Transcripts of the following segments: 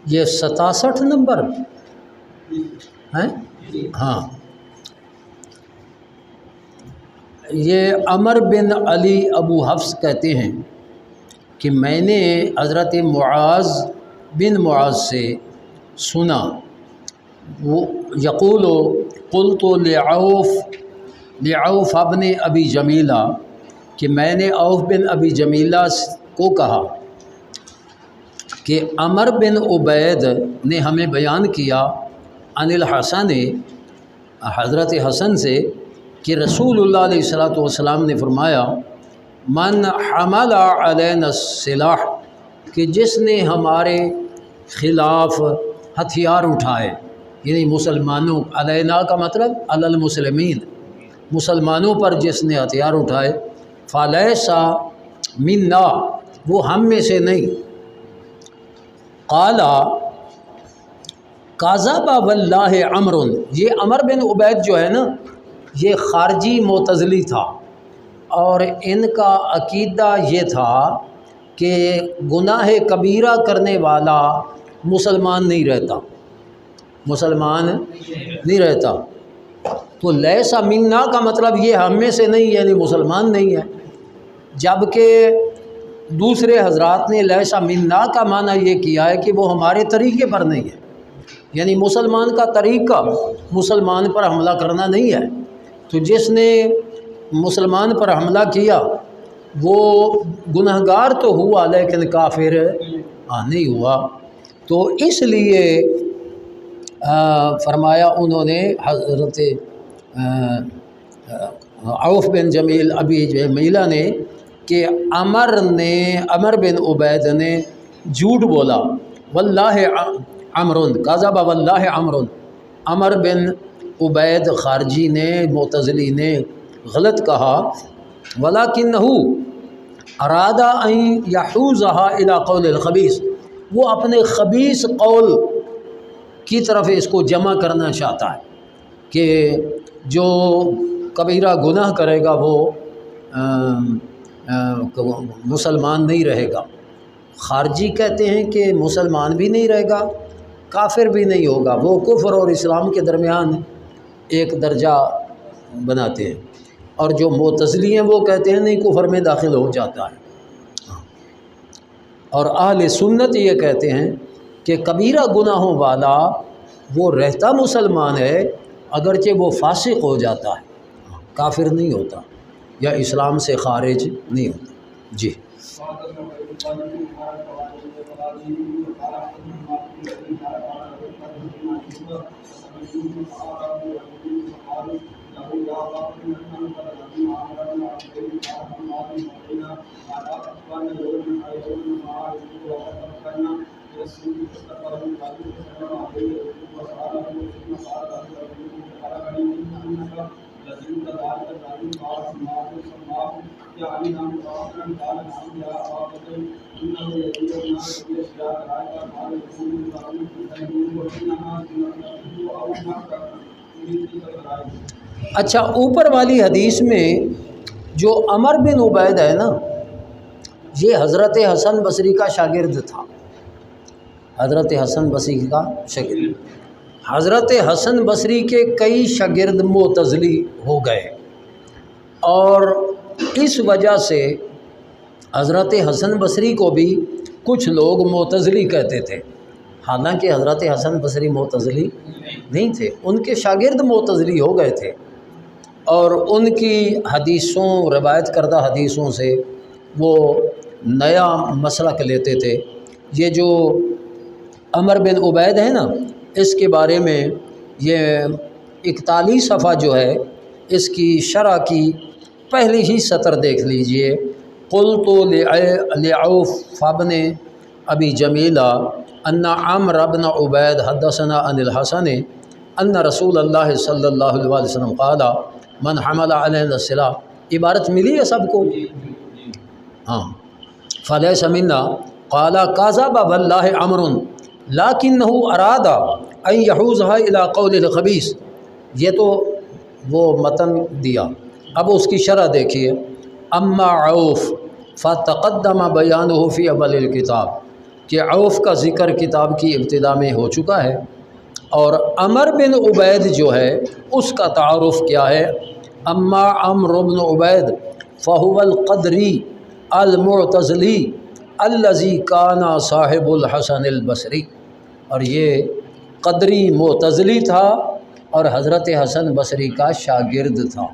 یہ 67 نمبر ہیں؟ ہاں، یہ عمر بن علی ابو حفص کہتے ہیں کہ میں نے حضرت معاذ بن معاذ سے سنا، وہ یقول قلت لعوف ابن ابی جمیلہ، کہ میں نے عوف بن ابی جمیلہ کو کہا کہ عمر بن عبید نے ہمیں بیان کیا عن الحسن، حضرت حسن سے، کہ رسول اللہ علیہ الصلوۃ والسلام نے فرمایا من حمل علینا السلاح، کہ جس نے ہمارے خلاف ہتھیار اٹھائے، یعنی مسلمانوں، علینا کا مطلب علی المسلمین، مسلمانوں پر جس نے ہتھیار اٹھائے، فلیس منا، وہ ہم میں سے نہیں۔ قال کذب واللہ عمر، یہ عمر بن عبید جو ہے نا، یہ خارجی معتزلی تھا، اور ان کا عقیدہ یہ تھا کہ گناہ کبیرہ کرنے والا مسلمان نہیں رہتا، مسلمان نہیں رہتا۔ تو لیسا منا کا مطلب یہ ہم میں سے نہیں، یعنی مسلمان نہیں ہے، جبکہ دوسرے حضرات نے لیسا منا کا معنی یہ کیا ہے کہ وہ ہمارے طریقے پر نہیں ہے، یعنی مسلمان کا طریقہ مسلمان پر حملہ کرنا نہیں ہے۔ تو جس نے مسلمان پر حملہ کیا وہ گنہگار تو ہوا لیکن کافر نہیں ہوا۔ تو اس لیے فرمایا انہوں نے حضرت عوف بن جمیل ابی جمیلہ نے کہ عمر بن عبید نے جھوٹ بولا، واللہ عمر کذب واللہ عمر بن عبید خارجی نے، معتزلی نے غلط کہا، ولکنہ اراد ان یحوزها الی قول الخبیث، وہ اپنے خبیث قول کی طرف اس کو جمع کرنا چاہتا ہے کہ جو کبیرہ گناہ کرے گا وہ مسلمان نہیں رہے گا۔ خارجی کہتے ہیں کہ مسلمان بھی نہیں رہے گا، کافر بھی نہیں ہوگا، وہ کفر اور اسلام کے درمیان ایک درجہ بناتے ہیں، اور جو معتزلی ہیں وہ کہتے ہیں نہیں، کفر میں داخل ہو جاتا ہے۔ اور اہل سنت یہ کہتے ہیں کہ کبیرہ گناہوں والا وہ رہتا مسلمان ہے، اگرچہ وہ فاسق ہو جاتا ہے، کافر نہیں ہوتا یا اسلام سے خارج نہیں ہوتا۔ جی اچھا، اوپر والی حدیث میں جو عمر بن عبید ہے نا، یہ حضرت حسن بصری کا شاگرد تھا، حضرت حسن بصری کا شاگرد۔ حضرت حسن بصری کے کئی شاگرد معتزلی ہو گئے، اور اس وجہ سے حضرت حسن بصری کو بھی کچھ لوگ معتزلی کہتے تھے، حالانکہ حضرت حسن بصری معتزلی نہیں تھے، ان کے شاگرد معتزلی ہو گئے تھے، اور ان کی حدیثوں، روایت کردہ حدیثوں سے وہ نیا مسلک لیتے تھے۔ یہ جو عمر بن عبید ہے نا، اس کے بارے میں یہ 41 صفحہ جو ہے، اس کی شرح کی پہلی ہی سطر دیکھ لیجئے۔ قلت لعوف بن ابی جمیلہ ان عمر بن عبید حدثنا عن الحسن ان رسول اللہ صلی اللہ علیہ وسلم قال من حمل علینا السلاح، عبارت ملی ہے سب کو؟ ہاں، فلیس منا، قال کذب واللہ عمر لکنہ اراد ان یحوزها الی قول الخبیث. یہ تو وہ متن دیا. اب اس کی شرح دیکھیے. اما عوف فتقدم بیانہ فی اول الکتاب، کہ عوف کا ذکر کتاب کی ابتدا میں ہو چکا ہے. اور عمر بن عبید جو ہے اس کا تعارف کیا ہے. اما عمرو بن عبید فہو القدری المعتزلی الذی کان صاحب الحسن البصری. اور یہ قدری معتزلی تھا اور حضرت حسن بصری کا شاگرد تھا.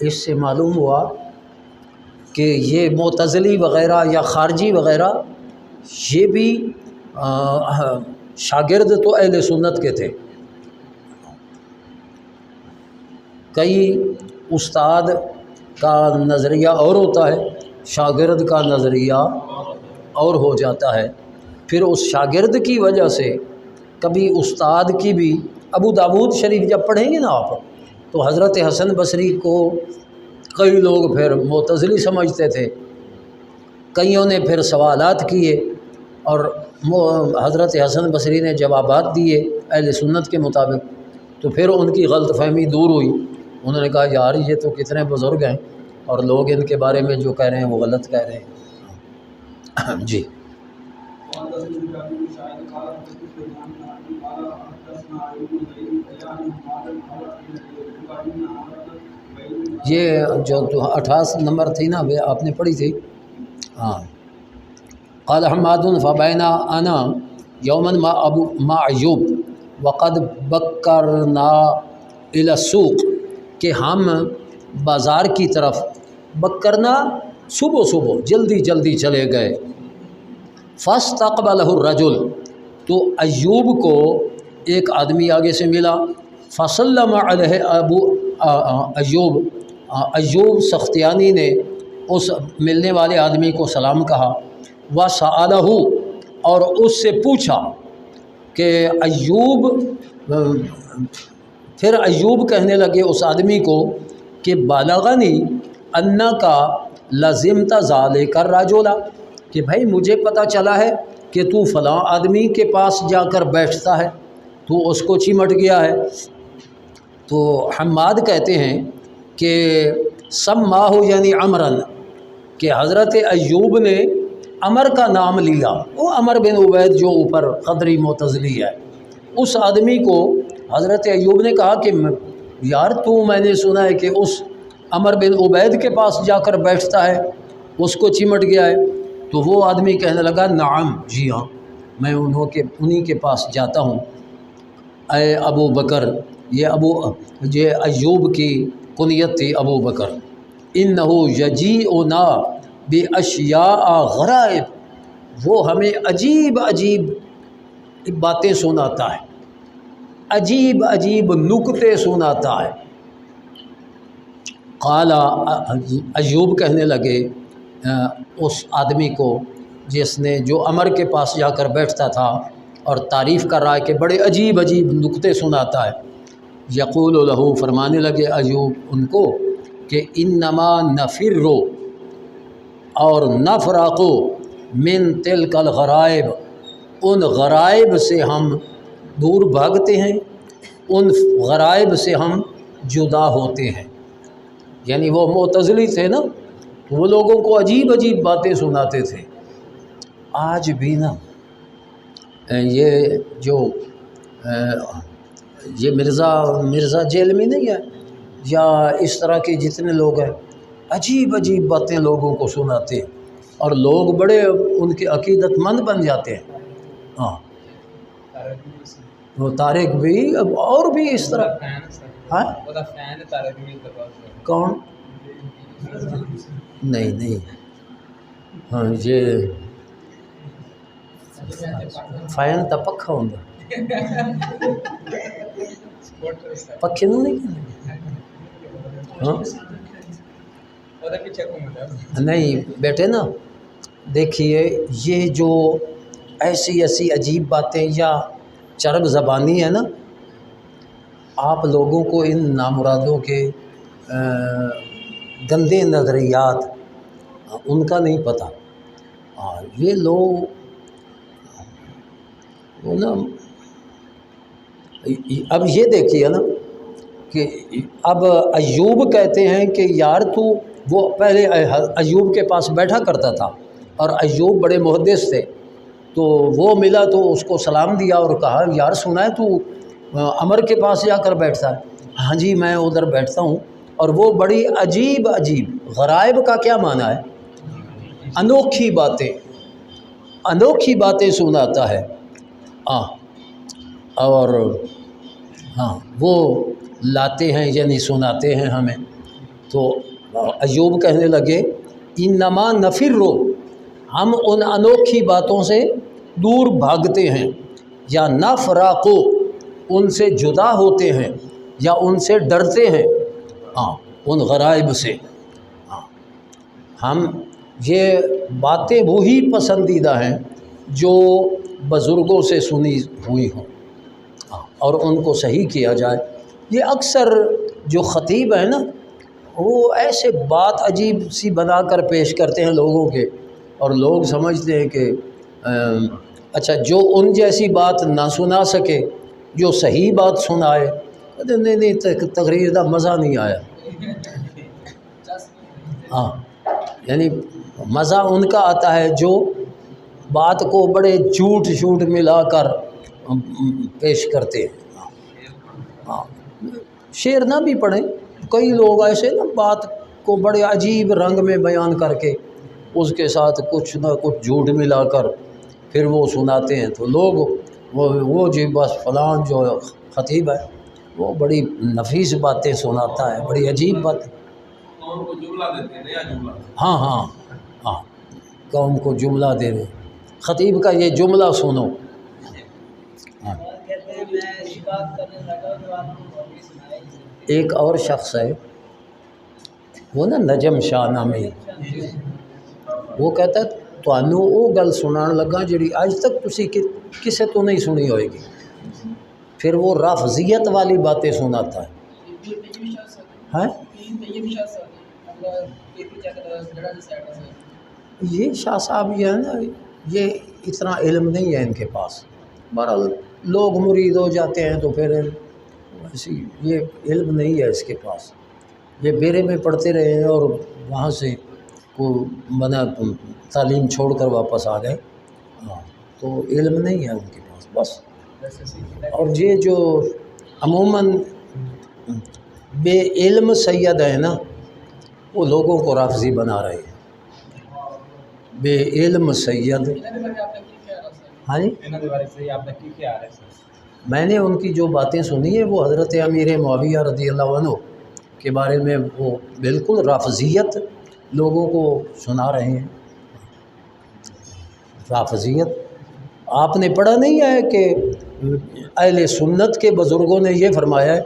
اس سے معلوم ہوا کہ یہ معتزلی وغیرہ یا خارجی وغیرہ یہ بھی شاگرد تو اہل سنت کے تھے. کئی استاد کا نظریہ اور ہوتا ہے، شاگرد کا نظریہ اور ہو جاتا ہے. پھر اس شاگرد کی وجہ سے کبھی استاد کی بھی. ابو داود شریف جب پڑھیں گے نا آپ، تو حضرت حسن بصری کو کئی لوگ پھر معتزلی سمجھتے تھے، کئیوں نے پھر سوالات کیے اور حضرت حسن بصری نے جوابات دیے اہل سنت کے مطابق. تو پھر ان کی غلط فہمی دور ہوئی. انہوں نے کہا یار یہ تو کتنے بزرگ ہیں اور لوگ ان کے بارے میں جو کہہ رہے ہیں وہ غلط کہہ رہے ہیں. جی یہ جو 28 نمبر تھی نا وہ آپ نے پڑھی تھی. ہاں. قال حماد فبینا انا یوما ما ایوب وقد بکرنا الی السوق، کہ ہم بازار کی طرف، بکرنا صبح صبح جلدی جلدی چلے گئے. فاستقبلہ الرجل، تو ایوب کو ایک آدمی آگے سے ملا. فسلم علیہ ایوب سختیانی نے اس ملنے والے آدمی کو سلام کہا. وسألہ، اور اس سے پوچھا کہ ایوب، پھر ایوب کہنے لگے اس آدمی کو کہ بالغنی انکا لزمت ذالک الرجل، کہ بھائی مجھے پتہ چلا ہے کہ تو فلاں آدمی کے پاس جا کر بیٹھتا ہے، تو اس کو چمٹ گیا ہے. تو حماد کہتے ہیں کہ سماہ یعنی عمرن، کہ حضرت ایوب نے عمر کا نام لیا. وہ عمر بن عبید جو اوپر قدری معتزلی ہے، اس آدمی کو حضرت ایوب نے کہا کہ یار تو، میں نے سنا ہے کہ اس عمر بن عبید کے پاس جا کر بیٹھتا ہے، اس کو چمٹ گیا ہے. تو وہ آدمی کہنے لگا نعم، جی ہاں میں انہی کے پاس جاتا ہوں. اے ابو بکر، یہ ایوب کی کنیت تھی ابو بکر. انہ یجیئنا باشیاء غرائب، وہ ہمیں عجیب عجیب باتیں سناتا ہے، عجیب عجیب نکتے سناتا ہے. قال، ایوب کہنے لگے اس آدمی کو جو عمر کے پاس جا کر بیٹھتا تھا اور تعریف کر رہا ہے کہ بڑے عجیب عجیب نکتے سناتا ہے. یقول لہو، فرمانے لگے ایوب ان کو کہ انما نفر، اور نفرقو من تلک الغرائب، ان غرائب سے ہم دور بھاگتے ہیں، ان غرائب سے ہم جدا ہوتے ہیں. یعنی وہ معتزلی تھے نا، وہ لوگوں کو عجیب عجیب باتیں سناتے تھے. آج بھی نا یہ جو یہ مرزا جیل میں نہیں ہے، یا اس طرح کے جتنے لوگ ہیں، عجیب عجیب باتیں لوگوں کو سناتے ہیں اور لوگ بڑے ان کے عقیدت مند بن جاتے ہیں. ہاں، وہ طارق بھی اور بھی اس طرح. ہاں کون؟ نہیں ہاں، یہ فین تا پکھا ہوتا، پکھے نہیں. ہاں نہیں بیٹے نا، دیکھیے یہ جو ایسی عجیب باتیں یا چرب زبانی ہے نا، آپ لوگوں کو ان نامرادوں کے گندے نظریات ان کا نہیں پتہ. ہاں یہ لوگ وہ نا، اب یہ دیکھیے نا کہ اب ایوب کہتے ہیں کہ یار تو، وہ پہلے ایوب کے پاس بیٹھا کرتا تھا اور ایوب بڑے محدث تھے، تو وہ ملا تو اس کو سلام دیا اور کہا یار سنا ہے تو عمر کے پاس جا کر بیٹھتا ہے؟ ہاں جی میں ادھر بیٹھتا ہوں، اور وہ بڑی عجیب غرائب کا کیا معنی ہے؟ انوکھی باتیں سناتا ہے۔ ہاں اور ہاں وہ لاتے ہیں یعنی سناتے ہیں ہمیں۔ تو ایوب کہنے لگے انما نفرو، ہم ان انوکھی باتوں سے دور بھاگتے ہیں، یا نفراقو، ان سے جدا ہوتے ہیں، یا ان سے ڈرتے ہیں، ہاں ان غرائب سے۔ ہاں ہم یہ باتیں وہی پسندیدہ ہیں جو بزرگوں سے سنی ہوئی ہوں، اور ان کو صحیح کیا جائے۔ یہ اکثر جو خطیب ہیں نا، وہ ایسے بات عجیب سی بنا کر پیش کرتے ہیں لوگوں کے، اور لوگ سمجھتے ہیں کہ اچھا جو ان جیسی بات نہ سنا سکے جو صحیح بات سنائے، نہیں تقریر کا مزہ نہیں آیا۔ ہاں یعنی مزہ ان کا آتا ہے جو بات کو بڑے جھوٹ ملا کر پیش کرتے ہیں۔ ہاں شعر نہ بھی پڑھیں، کئی لوگ ایسے نا بات کو بڑے عجیب رنگ میں بیان کر کے اس کے ساتھ کچھ نہ کچھ جھوٹ ملا کر پھر وہ سناتے ہیں، تو لوگ وہ جی بس فلان جو خطیب ہے وہ بڑی نفیس باتیں سناتا ہے، بڑی عجیب باتیں۔ قوم کو جملہ دیتے ہیں، نیا جملہ۔ ہاں ہاں ہاں قوم کو جملہ دے رہے، خطیب کا یہ جملہ سنو۔ ایک اور شخص ہے وہ نا نجم شاہ نامی، وہ کہتا ہے تانوں وہ گل سنان لگا جڑی اج تک تسی کسے تو نہیں سنی ہوئے گی۔ پھر وہ رافضیت والی باتیں سناتا ہے۔ یہ شاہ صاحب یہ ہے نا، یہ اتنا علم نہیں ہے ان کے پاس، بہرحال لوگ مرید ہو جاتے ہیں تو پھر ایسی یہ علم نہیں ہے اس کے پاس، یہ بیرے میں پڑھتے رہے ہیں اور وہاں سے کو منا تعلیم چھوڑ کر واپس آ گئے۔ ہاں تو علم نہیں ہے ان کے پاس بس۔ اور یہ جو عموماً بے علم سید ہیں نا، وہ لوگوں کو رافضی بنا رہے ہیں۔ بے علم سید، ہاں جی میں نے ان کی جو باتیں سنی ہیں وہ حضرت امیر معاویہ رضی اللہ عنہ کے بارے میں وہ بالکل رافضیت لوگوں کو سنا رہے ہیں۔ رافضیت آپ نے پڑھا نہیں ہے کہ اہل سنت کے بزرگوں نے یہ فرمایا ہے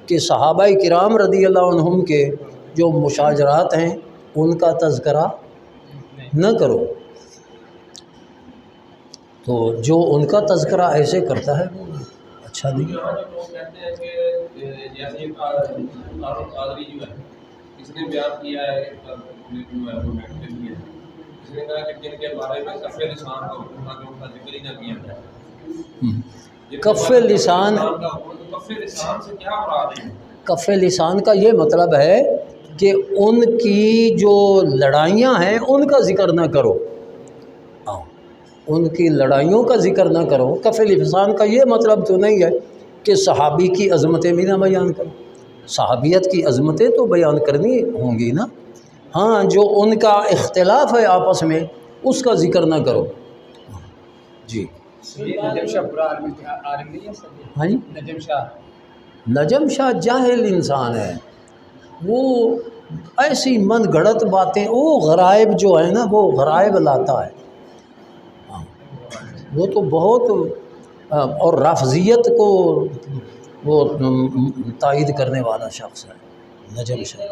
کہ صحابہ کرام رضی اللہ عنہم کے جو مشاجرات ہیں ان کا تذکرہ نہ کرو، تو جو ان کا تذکرہ ایسے کرتا ہے وہ اچھا نہیں۔ لوگ کہتے ہیں کہ جیسے قادری جو ہے اس نے بیان کیا ہے، اس نے کہا کہ جن کے بارے میں کف لسان کا حکم تھا کہ ان کا ذکر ہی نہ کیا جائے۔ کف لسان، کف لسان سے کیا مراد ہے؟ کف لسان کا یہ مطلب ہے کہ ان کی جو لڑائیاں ہیں ان کا ذکر نہ کرو، ان کی لڑائیوں کا ذکر نہ کرو۔ کف لسان کا یہ مطلب تو نہیں ہے کہ صحابی کی عظمتیں بھی نہ بیان کرو، صحابیت کی عظمتیں تو بیان کرنی ہوں گی نا، ہاں جو ان کا اختلاف ہے آپس میں اس کا ذکر نہ کرو۔ جی ہاں جی، نجم شاہ جاہل انسان ہے، وہ ایسی من گھڑت باتیں، وہ غرائب جو ہے نا وہ غرائب لاتا ہے، وہ تو بہت اور رافضیت کو وہ تائید کرنے والا شخص ہے نجم شاہ۔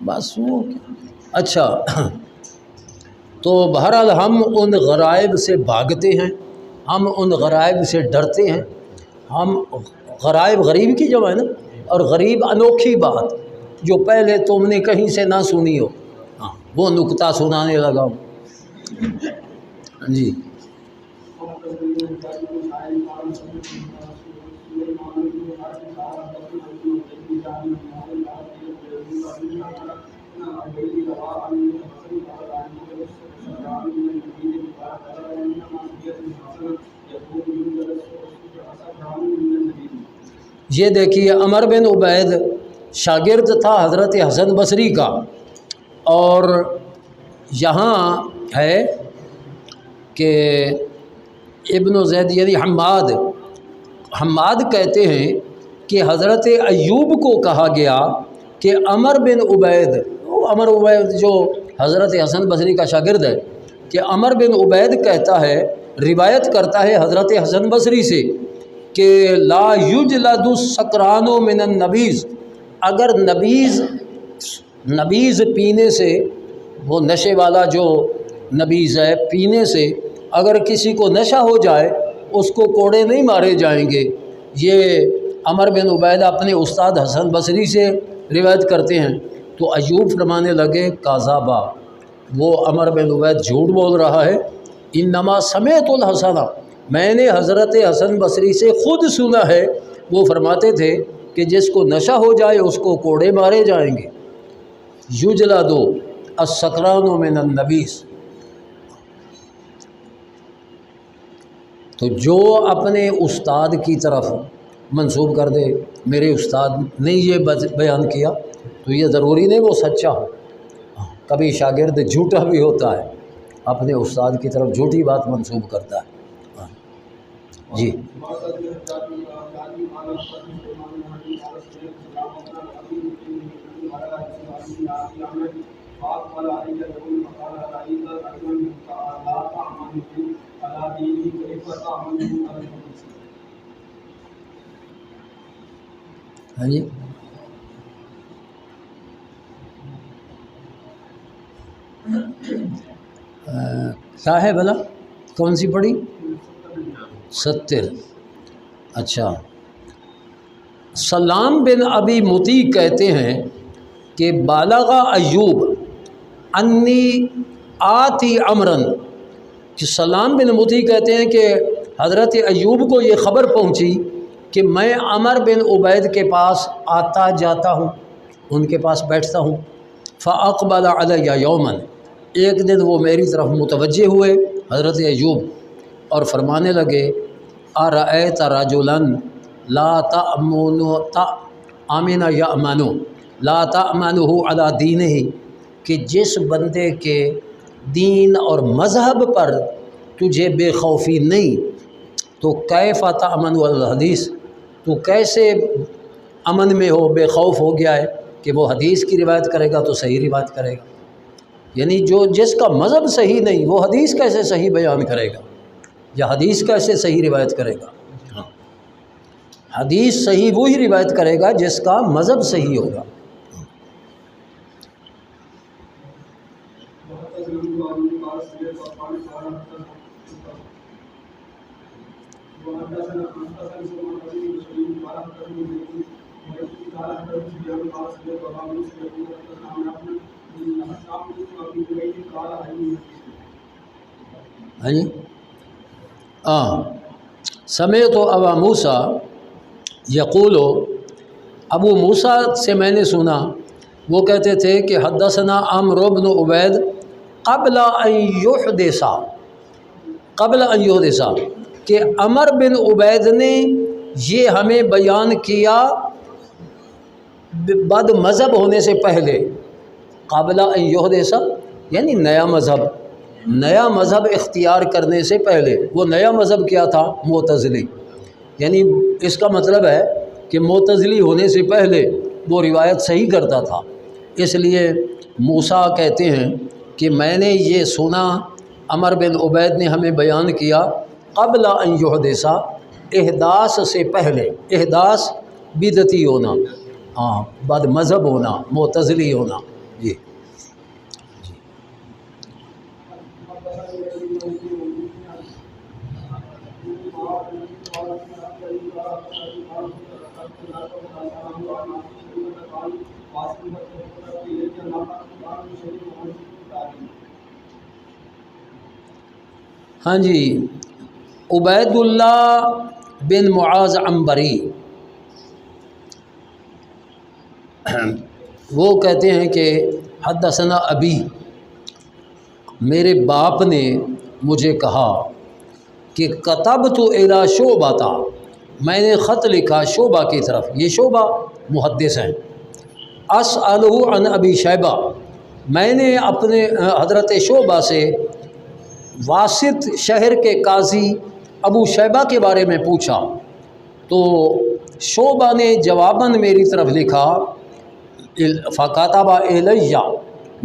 بس وہ اچھا، تو بہرحال ہم ان غرائب سے بھاگتے ہیں، ہم ان غرائب سے ڈرتے ہیں، ہم غرائب غریب کی جمع ہے نا، اور غریب انوکھی بات جو پہلے تم نے کہیں سے نہ سنی ہو، ہاں وہ نکتہ سنانے لگا ہوں۔ جی یہ دیکھیے عمر بن عبید شاگرد تھا حضرت حسن بصری کا، اور یہاں ہے کہ ابن زید یعنی حماد کہتے ہیں کہ حضرت ایوب کو کہا گیا کہ عمر بن عبید جو حضرت حسن بصری کا شاگرد ہے، کہ عمر بن عبید کہتا ہے، روایت کرتا ہے حضرت حسن بصری سے کہ لا یجلد السکران من النبیذ، اگر نبیذ پینے سے، وہ نشے والا جو نبیذ ہے پینے سے اگر کسی کو نشہ ہو جائے اس کو کوڑے نہیں مارے جائیں گے۔ یہ عمر بن عبید اپنے استاد حسن بصری سے روایت کرتے ہیں۔ تو ایوب فرمانے لگے کاذابا، وہ عمر بن عبید جھوٹ بول رہا ہے، انما سمعت الحسن، میں نے حضرت حسن بصری سے خود سنا ہے، وہ فرماتے تھے کہ جس کو نشہ ہو جائے اس کو کوڑے مارے جائیں گے۔ یجلد السکران من النبیذ، تو جو اپنے استاد کی طرف منسوب کر دے میرے استاد نے یہ بیان کیا تو یہ ضروری نہیں وہ سچا ہو، کبھی شاگرد جھوٹا بھی ہوتا ہے، اپنے استاد کی طرف جھوٹی بات منسوب کرتا ہے۔ جی ہاں جی کیا ہے بھلا، کون سی پڑھی؟ 70۔ اچھا، سلام بن ابی مطیع کہتے ہیں کہ بالغ ایوب انی آتی امرن، کہ سلام بن مطیع کہتے ہیں کہ حضرت ایوب کو یہ خبر پہنچی کہ میں عمر بن عبید کے پاس آتا جاتا ہوں، ان کے پاس بیٹھتا ہوں۔ فاقبل علی یومن، ایک دن وہ میری طرف متوجہ ہوئے حضرت ایوب اور فرمانے لگے ارأیت رجلا لا تأمن یأمن لا تأمنہ علی دینہ، کہ جس بندے کے دین اور مذہب پر تجھے بے خوفی نہیں، تو کیف تأمن الحدیث، تو کیسے امن میں ہو، بے خوف ہو گیا ہے کہ وہ حدیث کی روایت کرے گا تو صحیح روایت کرے گا، یعنی جس کا مذہب صحیح نہیں وہ حدیث کیسے صحیح بیان کرے گا، یا حدیث کیسے صحیح روایت کرے گا؟ حدیث صحیح وہی روایت کرے گا جس کا مذہب صحیح ہوگا۔ ہاں جی سمیت ابا موسیٰ یقول، ابو موسیٰ سے میں نے سنا وہ کہتے تھے کہ حدثنا عمرو بن عبید قبل ان یحدث، کہ عمر بن عبید نے یہ ہمیں بیان کیا بد مذہب ہونے سے پہلے، قبل ان یحدث یعنی نیا مذہب اختیار کرنے سے پہلے۔ وہ نیا مذہب کیا تھا؟ معتزلی، یعنی اس کا مطلب ہے کہ معتزلی ہونے سے پہلے وہ روایت صحیح کرتا تھا، اس لیے موسیٰ کہتے ہیں کہ میں نے یہ سنا عمر بن عبید نے ہمیں بیان کیا قبل ان یحدث، احداث سے پہلے، احداث بدعتی ہونا، بد مذہب ہونا، معتزلی ہونا۔ جی ہاں جی، عبید اللہ بن معاذ عنبری وہ کہتے ہیں کہ حدثنا ابی، میرے باپ نے مجھے کہا کہ کتبت الی شعبہ، میں نے خط لکھا شعبہ کی طرف، یہ شعبہ محدث ہیں، اسألہ عن ابی شیبہ، میں نے اپنے حضرت شعبہ سے واسط شہر کے قاضی ابو شیبہ کے بارے میں پوچھا، تو شعبہ نے جواباً میری طرف لکھا، فکاتب الیہ،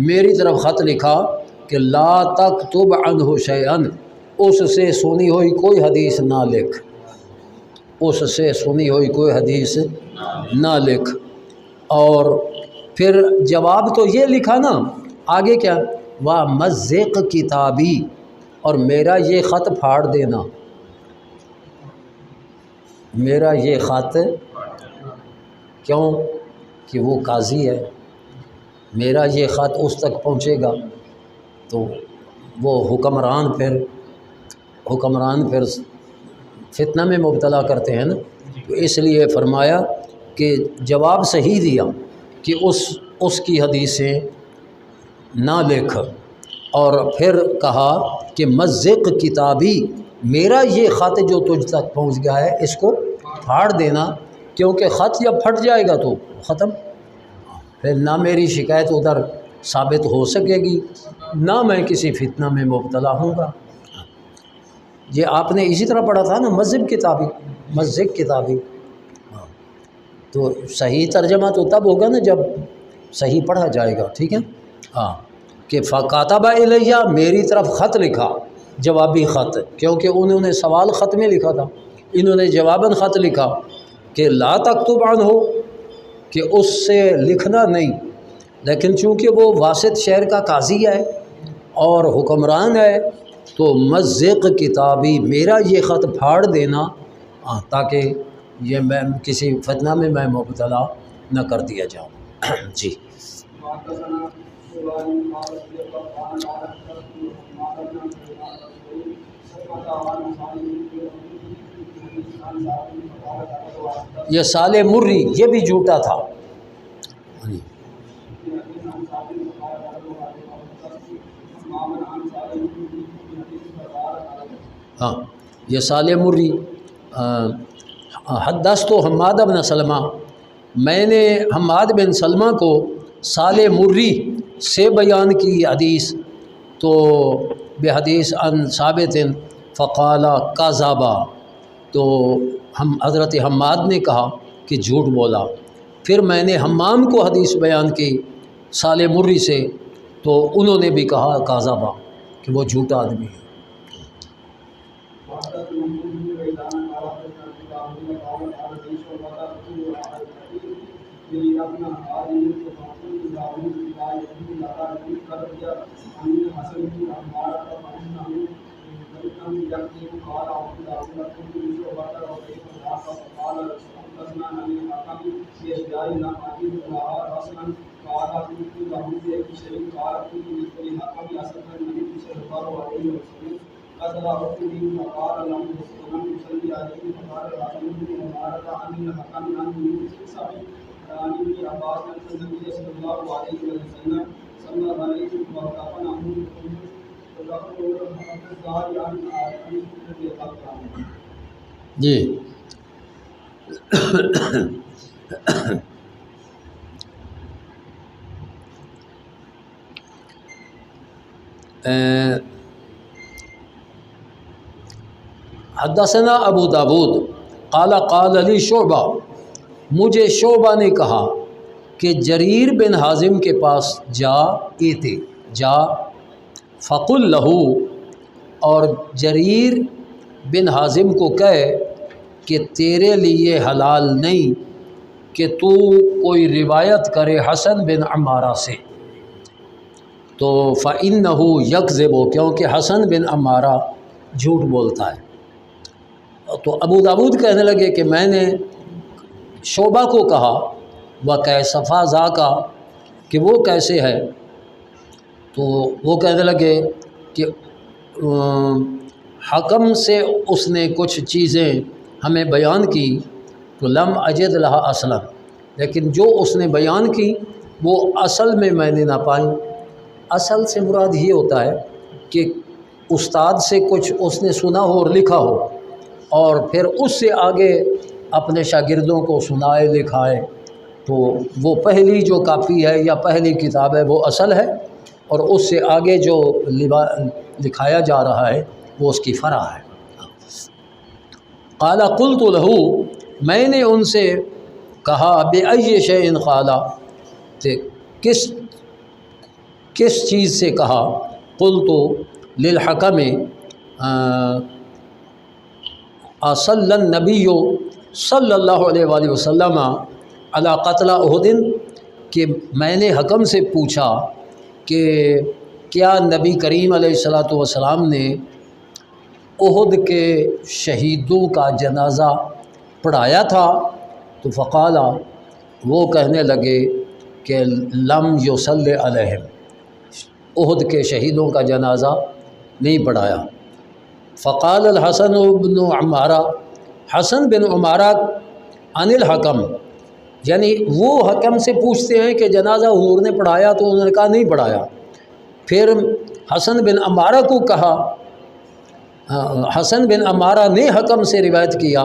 میری طرف خط لکھا کہ لا تکتب عنہ شیئا، اس سے سنی ہوئی کوئی حدیث نہ لکھ، اس سے سنی ہوئی کوئی حدیث نہ لکھ۔ اور پھر جواب تو یہ لکھا نا، آگے کیا، وَمَزِّقْ کتابی، اور میرا یہ خط پھاڑ دینا، میرا یہ خط، کیوں کہ وہ قاضی ہے، میرا یہ خط اس تک پہنچے گا تو وہ حکمران پھر فتنہ میں مبتلا کرتے ہیں نا، تو اس لیے فرمایا کہ جواب صحیح دیا کہ اس کی حدیثیں نہ لکھ، اور پھر کہا کہ مزق کتابی، میرا یہ خط جو تجھ تک پہنچ گیا ہے اس کو پھاڑ دینا، کیونکہ خط جب پھٹ جائے گا تو ختم، پھر نہ میری شکایت ادھر ثابت ہو سکے گی، نہ میں کسی فتنہ میں مبتلا ہوں گا۔ یہ آپ نے اسی طرح پڑھا تھا نا، مزق کتابی، تو صحیح ترجمہ تو تب ہوگا نا جب صحیح پڑھا جائے گا، ٹھیک ہے، ہاں، کہ فکاتب الیہ، میری طرف خط لکھا، جوابی خط، کیونکہ انہوں نے سوال خط میں لکھا تھا، انہوں نے جواباً خط لکھا کہ لا تکتب عنہ، کہ اس سے لکھنا نہیں، لیکن چونکہ وہ واسط شہر کا قاضی ہے اور حکمران ہے، تو مزق کتابی، میرا یہ خط پھاڑ دینا، تاکہ یہ میں کسی فتنہ میں میں مبتلا نہ کر دیا جاؤں۔ جی، یہ صالح مری یہ بھی جھوٹا تھا، ہاں، یہ صالح مری، حدثت حماد بن سلمہ، میں نے حماد بن سلمہ کو صالح مری سے بیان کی حدیث، تو بحدیث عن ثابت فقال کذبا، تو ہم حضرت حماد نے کہا کہ جھوٹ بولا، پھر میں نے حمام کو حدیث بیان کی صالح مری سے، تو انہوں نے بھی کہا کذبا، کہ وہ جھوٹا آدمی ہے۔ جی، حدثنا ابو داود قال قال علی شعبہ، مجھے شعبہ نے کہا کہ جریر بن حازم کے پاس جا فقل لہو، اور جریر بن حازم کو کہے کہ تیرے لیے حلال نہیں کہ تو کوئی روایت کرے حسن بن عمارہ سے، تو فَإِنَّهُ يَكْذِبُ، کیونکہ حسن بن عمارہ جھوٹ بولتا ہے۔ تو ابو داود کہنے لگے کہ میں نے شعبہ کو کہا وہ کیسفا ذاکا کہ وہ کیسے ہے، تو وہ کہنے لگے کہ حکم سے اس نے کچھ چیزیں ہمیں بیان کی تو لم اجد لہا اصلا، لیکن جو اس نے بیان کی وہ اصل میں نے نہ پائی۔ اصل سے مراد یہ ہوتا ہے کہ استاد سے کچھ اس نے سنا ہو اور لکھا ہو، اور پھر اس سے آگے اپنے شاگردوں کو سنائے لکھائے، تو وہ پہلی جو کاپی ہے یا پہلی کتاب ہے وہ اصل ہے، اور اس سے آگے جو لکھایا جا رہا ہے وہ اس کی فرع ہے۔ قال قلت له، میں نے ان سے کہا بأي شيء قال، کہ کس چیز سے کہا؟ قلت للحکم اصلی النبی صلی اللہ علیہ وآلہ وسلم علی قتل احد، کہ میں نے حکم سے پوچھا کہ کیا نبی کریم علیہ الصلاۃ والسلام نے احد کے شہیدوں کا جنازہ پڑھایا تھا؟ تو فقالا، وہ کہنے لگے کہ لم یصلی علیہم، احد کے شہیدوں کا جنازہ نہیں پڑھایا۔ فقال الحسن بن عمارہ، حسن بن عمارہ عن الحکم، یعنی وہ حکم سے پوچھتے ہیں کہ جنازہ حضور نے پڑھایا، تو انہوں نے کہا نہیں پڑھایا۔ پھر حسن بن عمارہ کو کہا، حسن بن عمارہ نے حکم سے روایت کیا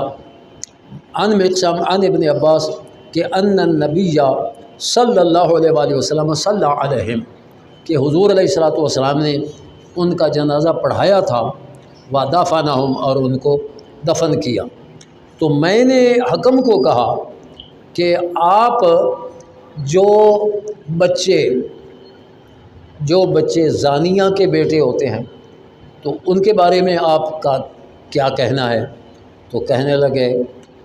عن مقسم عن ابن عباس کہ ان النبی صلی اللہ علیہ وآلہ وسلم صلی علیہم، کہ حضور علیہ الصلاۃ والسلام نے ان کا جنازہ پڑھایا تھا، ودفنہم، اور ان کو دفن کیا۔ تو میں نے حکم کو کہا کہ آپ جو بچے زانیہ کے بیٹے ہوتے ہیں تو ان کے بارے میں آپ کا کیا کہنا ہے؟ تو کہنے لگے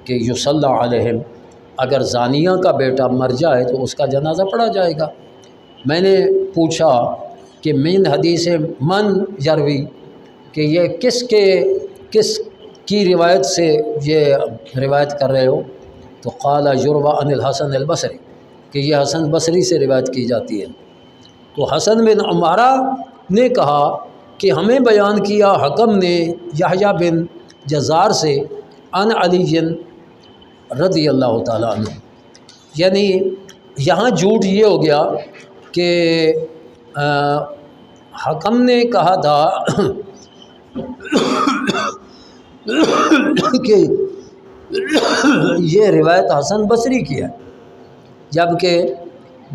کہ یصلی علیہم، اگر زانیہ کا بیٹا مر جائے تو اس کا جنازہ پڑھا جائے گا۔ میں نے پوچھا کہ من حدیث من یروی، کہ یہ کس کی روایت سے یہ روایت کر رہے ہو؟ تو قال یروی عن الحسن البصری، کہ یہ حسن بصری سے روایت کی جاتی ہے۔ تو حسن بن عمارہ نے کہا کہ ہمیں بیان کیا حکم نے یحییٰ بن جزار سے عن علی رضی اللہ تعالیٰ عنہ، یعنی یہاں جھوٹ یہ ہو گیا کہ حکم نے کہا تھا کہ یہ روایت حسن بصری کی ہے، جبکہ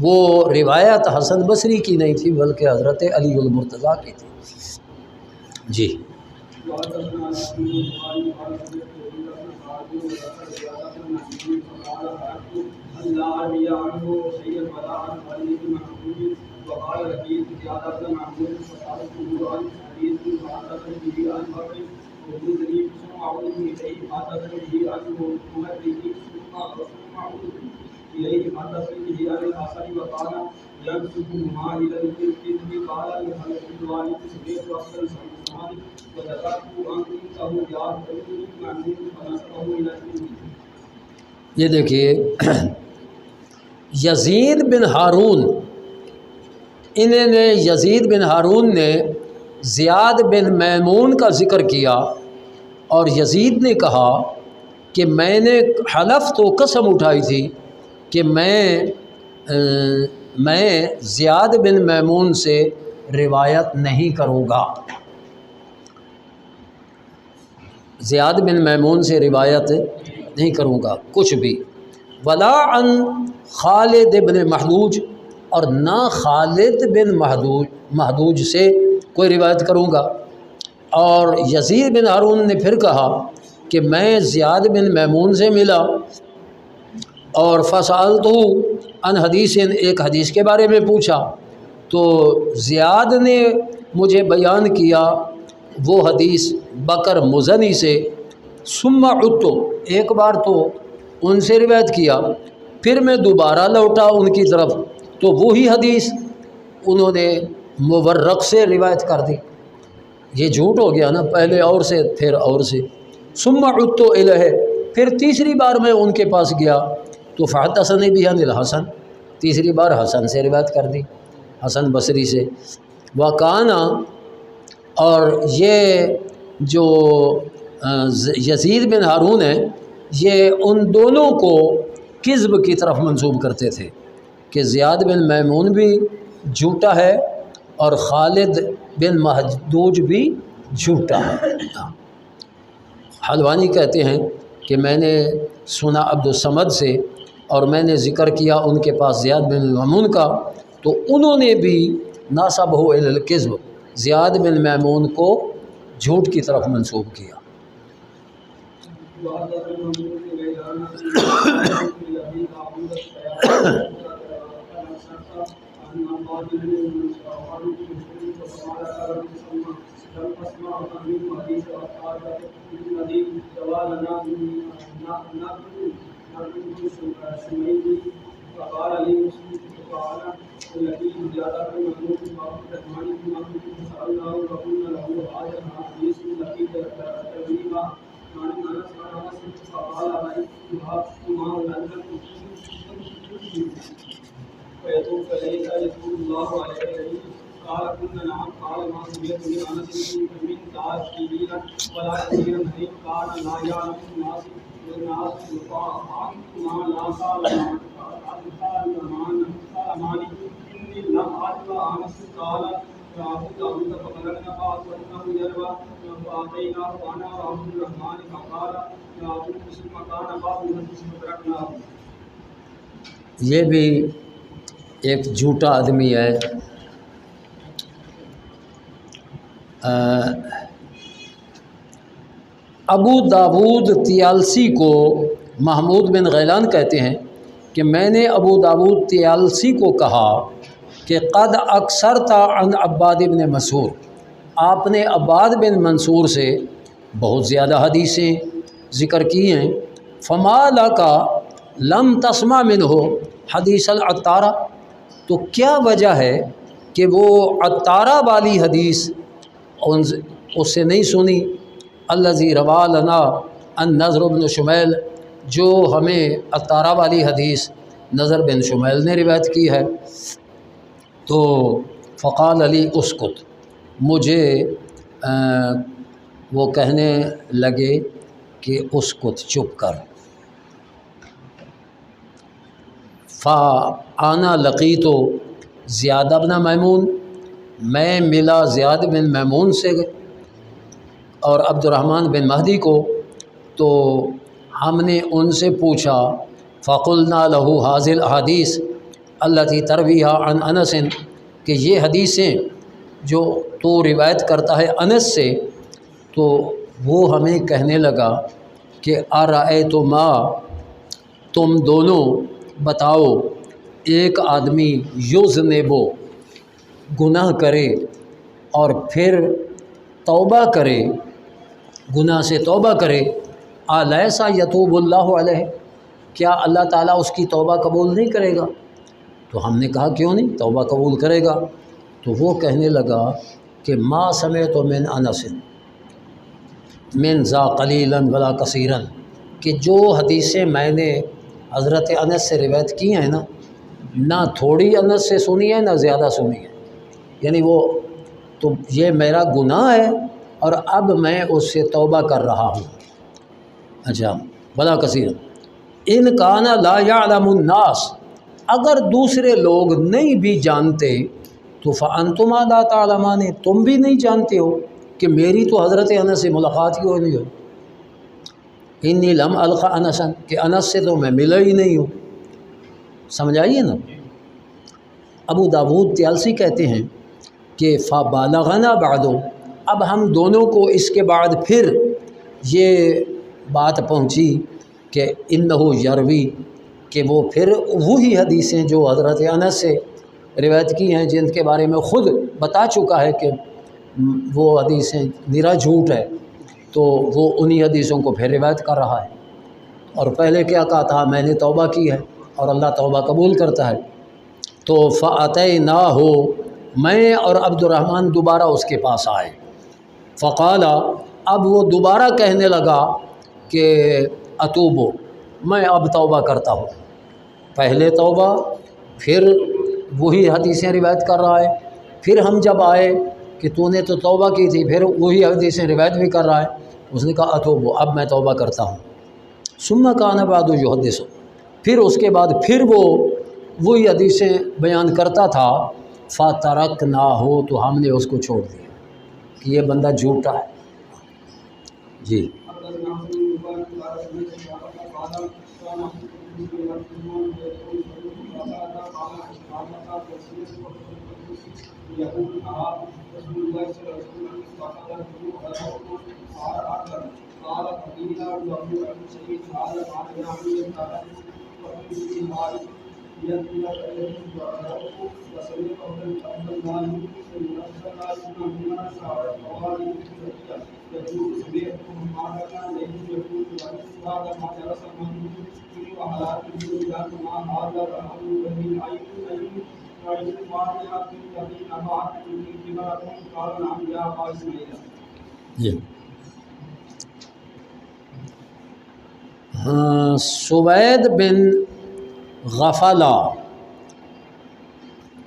وہ روایت حسن بصری کی نہیں تھی بلکہ حضرت علی المرتضیٰ کی تھی۔ جی یہ دیکھیے یزید بن ہارون، انہیں نے یزید بن ہارون نے زیاد بن میمون کا ذکر کیا، اور یزید نے کہا کہ میں نے حلف تو قسم اٹھائی تھی کہ میں زیاد بن میمون سے روایت نہیں کروں گا، زیاد بن میمون سے روایت نہیں کروں گا کچھ بھی، ولا عن خالد بن محدوج، اور نہ خالد بن محدوج سے کوئی روایت کروں گا۔ اور یزید بن ہارون نے پھر کہا کہ میں زیاد بن میمون سے ملا اور فسألتہ عن حدیث، ایک حدیث کے بارے میں پوچھا، تو زیاد نے مجھے بیان کیا وہ حدیث بکر مزنی سے، ثم عدت، ایک بار تو ان سے روایت کیا، پھر میں دوبارہ لوٹا ان کی طرف تو وہی حدیث انہوں نے مورق سے روایت کر دی۔ یہ جھوٹ ہو گیا نا، پہلے اور سے پھر اور سے۔ ثم عدت الیہ، پھر تیسری بار میں ان کے پاس گیا تو فحدثنی بہ عن الحسن، تیسری بار حسن سے روایت کر دی، حسن بصری سے۔ وکانا، اور یہ جو یزید بن ہارون ہے یہ ان دونوں کو کذب کی طرف منسوب کرتے تھے کہ زیاد بن میمون بھی جھوٹا ہے اور خالد بن مہدوج بھی جھوٹا ہے۔ حلوانی کہتے ہیں کہ میں نے سنا عبد الصمد سے اور میں نے ذکر کیا ان کے پاس زیاد بن میمون کا، تو انہوں نے بھی ناسبہ الی الکذب، زیاد بن میمون کو جھوٹ کی طرف منسوب کیا۔ یہ بھی ایک جھوٹا آدمی ہے۔ ابو داود طیالسی کو محمود بن غیلان کہتے ہیں کہ میں نے ابو داود طیالسی کو کہا کہ قد اکثرتا عن عباد بن منصور، آپ نے عباد بن منصور سے بہت زیادہ حدیثیں ذکر کی ہیں، فما لکا لم تسمع منہ حدیث العطارہ، تو کیا وجہ ہے کہ وہ عطارہ والی حدیث اس سے نہیں سنی، الذی روا لنا ان نضر بن شمیل، جو ہمیں عطارہ والی حدیث نضر بن شمیل نے روایت کی ہے۔ تو فقال علی اسکت، مجھے وہ کہنے لگے کہ اسکت، چپ کر۔ فانا لقیت زیاد بن میمون، میں ملا زیاد بن میمون سے اور عبد الرحمن بن مہدی کو، تو ہم نے ان سے پوچھا، فقلنا له هذه الاحاديث التي ترويها عن انس، کہ یہ حدیثیں جو تو روایت کرتا ہے انس سے، تو وہ ہمیں کہنے لگا کہ ارأیتما، تم دونوں بتاؤ، ایک آدمی یذنب، گناہ کرے اور پھر توبہ کرے، گناہ سے توبہ کرے، الیسا یتوب اللہ علیہ، کیا اللہ تعالیٰ اس کی توبہ قبول نہیں کرے گا؟ تو ہم نے کہا کیوں نہیں، توبہ قبول کرے گا۔ تو وہ کہنے لگا کہ ما سمعت من انس من ذا قلیلا ولا کثیرا، کہ جو حدیثیں میں نے حضرت انس سے روایت کی ہیں نا، نہ تھوڑی انس سے سنی ہے نہ زیادہ سنی ہے، یعنی وہ تو یہ میرا گناہ ہے اور اب میں اس سے توبہ کر رہا ہوں۔ اچھا، ولا کثیر، ان کان لا یعلم الناس، اگر دوسرے لوگ نہیں بھی جانتے تو فانتما لا تعلمان، تم بھی نہیں جانتے ہو کہ میری تو حضرت انس سے ملاقات ہی نہیں ہو، انی لم القى انسا، کہ انس سے تو میں ملا ہی نہیں ہوں۔ سمجھائیے نا۔ ابو داود طیالسی کہتے ہیں کہ فبالغنا بعد، اب ہم دونوں کو اس کے بعد پھر یہ بات پہنچی کہ انہ یروی، کہ وہ پھر وہی حدیثیں جو حضرت انس سے روایت کی ہیں، جن کے بارے میں خود بتا چکا ہے کہ وہ حدیثیں نرا جھوٹ ہے، تو وہ انہی حدیثوں کو پھر روایت کر رہا ہے۔ اور پہلے کیا کہا تھا، میں نے توبہ کی ہے اور اللہ توبہ قبول کرتا ہے۔ تو فأتیناہ، میں اور عبد الرحمن دوبارہ اس کے پاس آئے، فقال، اب وہ دوبارہ کہنے لگا کہ اتوبو، میں اب توبہ کرتا ہوں۔ پہلے توبہ، پھر وہی حدیثیں روایت کر رہا ہے، پھر ہم جب آئے کہ تو نے تو توبہ کی تھی، پھر وہی حدیثیں روایت بھی کر رہا ہے۔ اس نے کہا اتوبو، اب میں توبہ کرتا ہوں۔ ثم کان بعد یحدث، پھر اس کے بعد پھر وہ وہی حدیثیں بیان کرتا تھا۔ فترکناہ، تو ہم نے اس کو چھوڑ دیا کہ یہ بندہ جھوٹا ہے۔ جی جی ہاں، سوید بن غفلہ،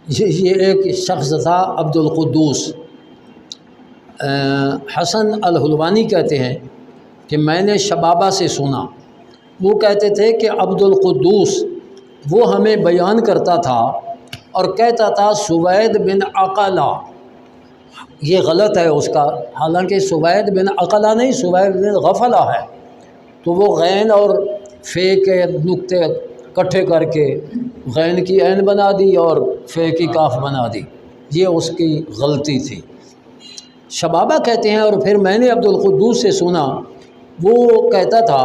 یہ ایک شخص تھا عبد القدوس۔ حسن الحلوانی کہتے ہیں کہ میں نے شبابہ سے سنا، وہ کہتے تھے کہ عبد القدوس وہ ہمیں بیان کرتا تھا اور کہتا تھا سوید بن عقلہ، یہ غلط ہے اس کا، حالانکہ سوید بن عقلہ نہیں، سوید بن غفلہ ہے۔ تو وہ غین اور فے کے نقطے اکٹھے کر کے غین کی عین بنا دی اور فے کی کاف بنا دی، یہ اس کی غلطی تھی۔ شبابہ کہتے ہیں اور پھر میں نے عبد القدوس سے سنا، وہ کہتا تھا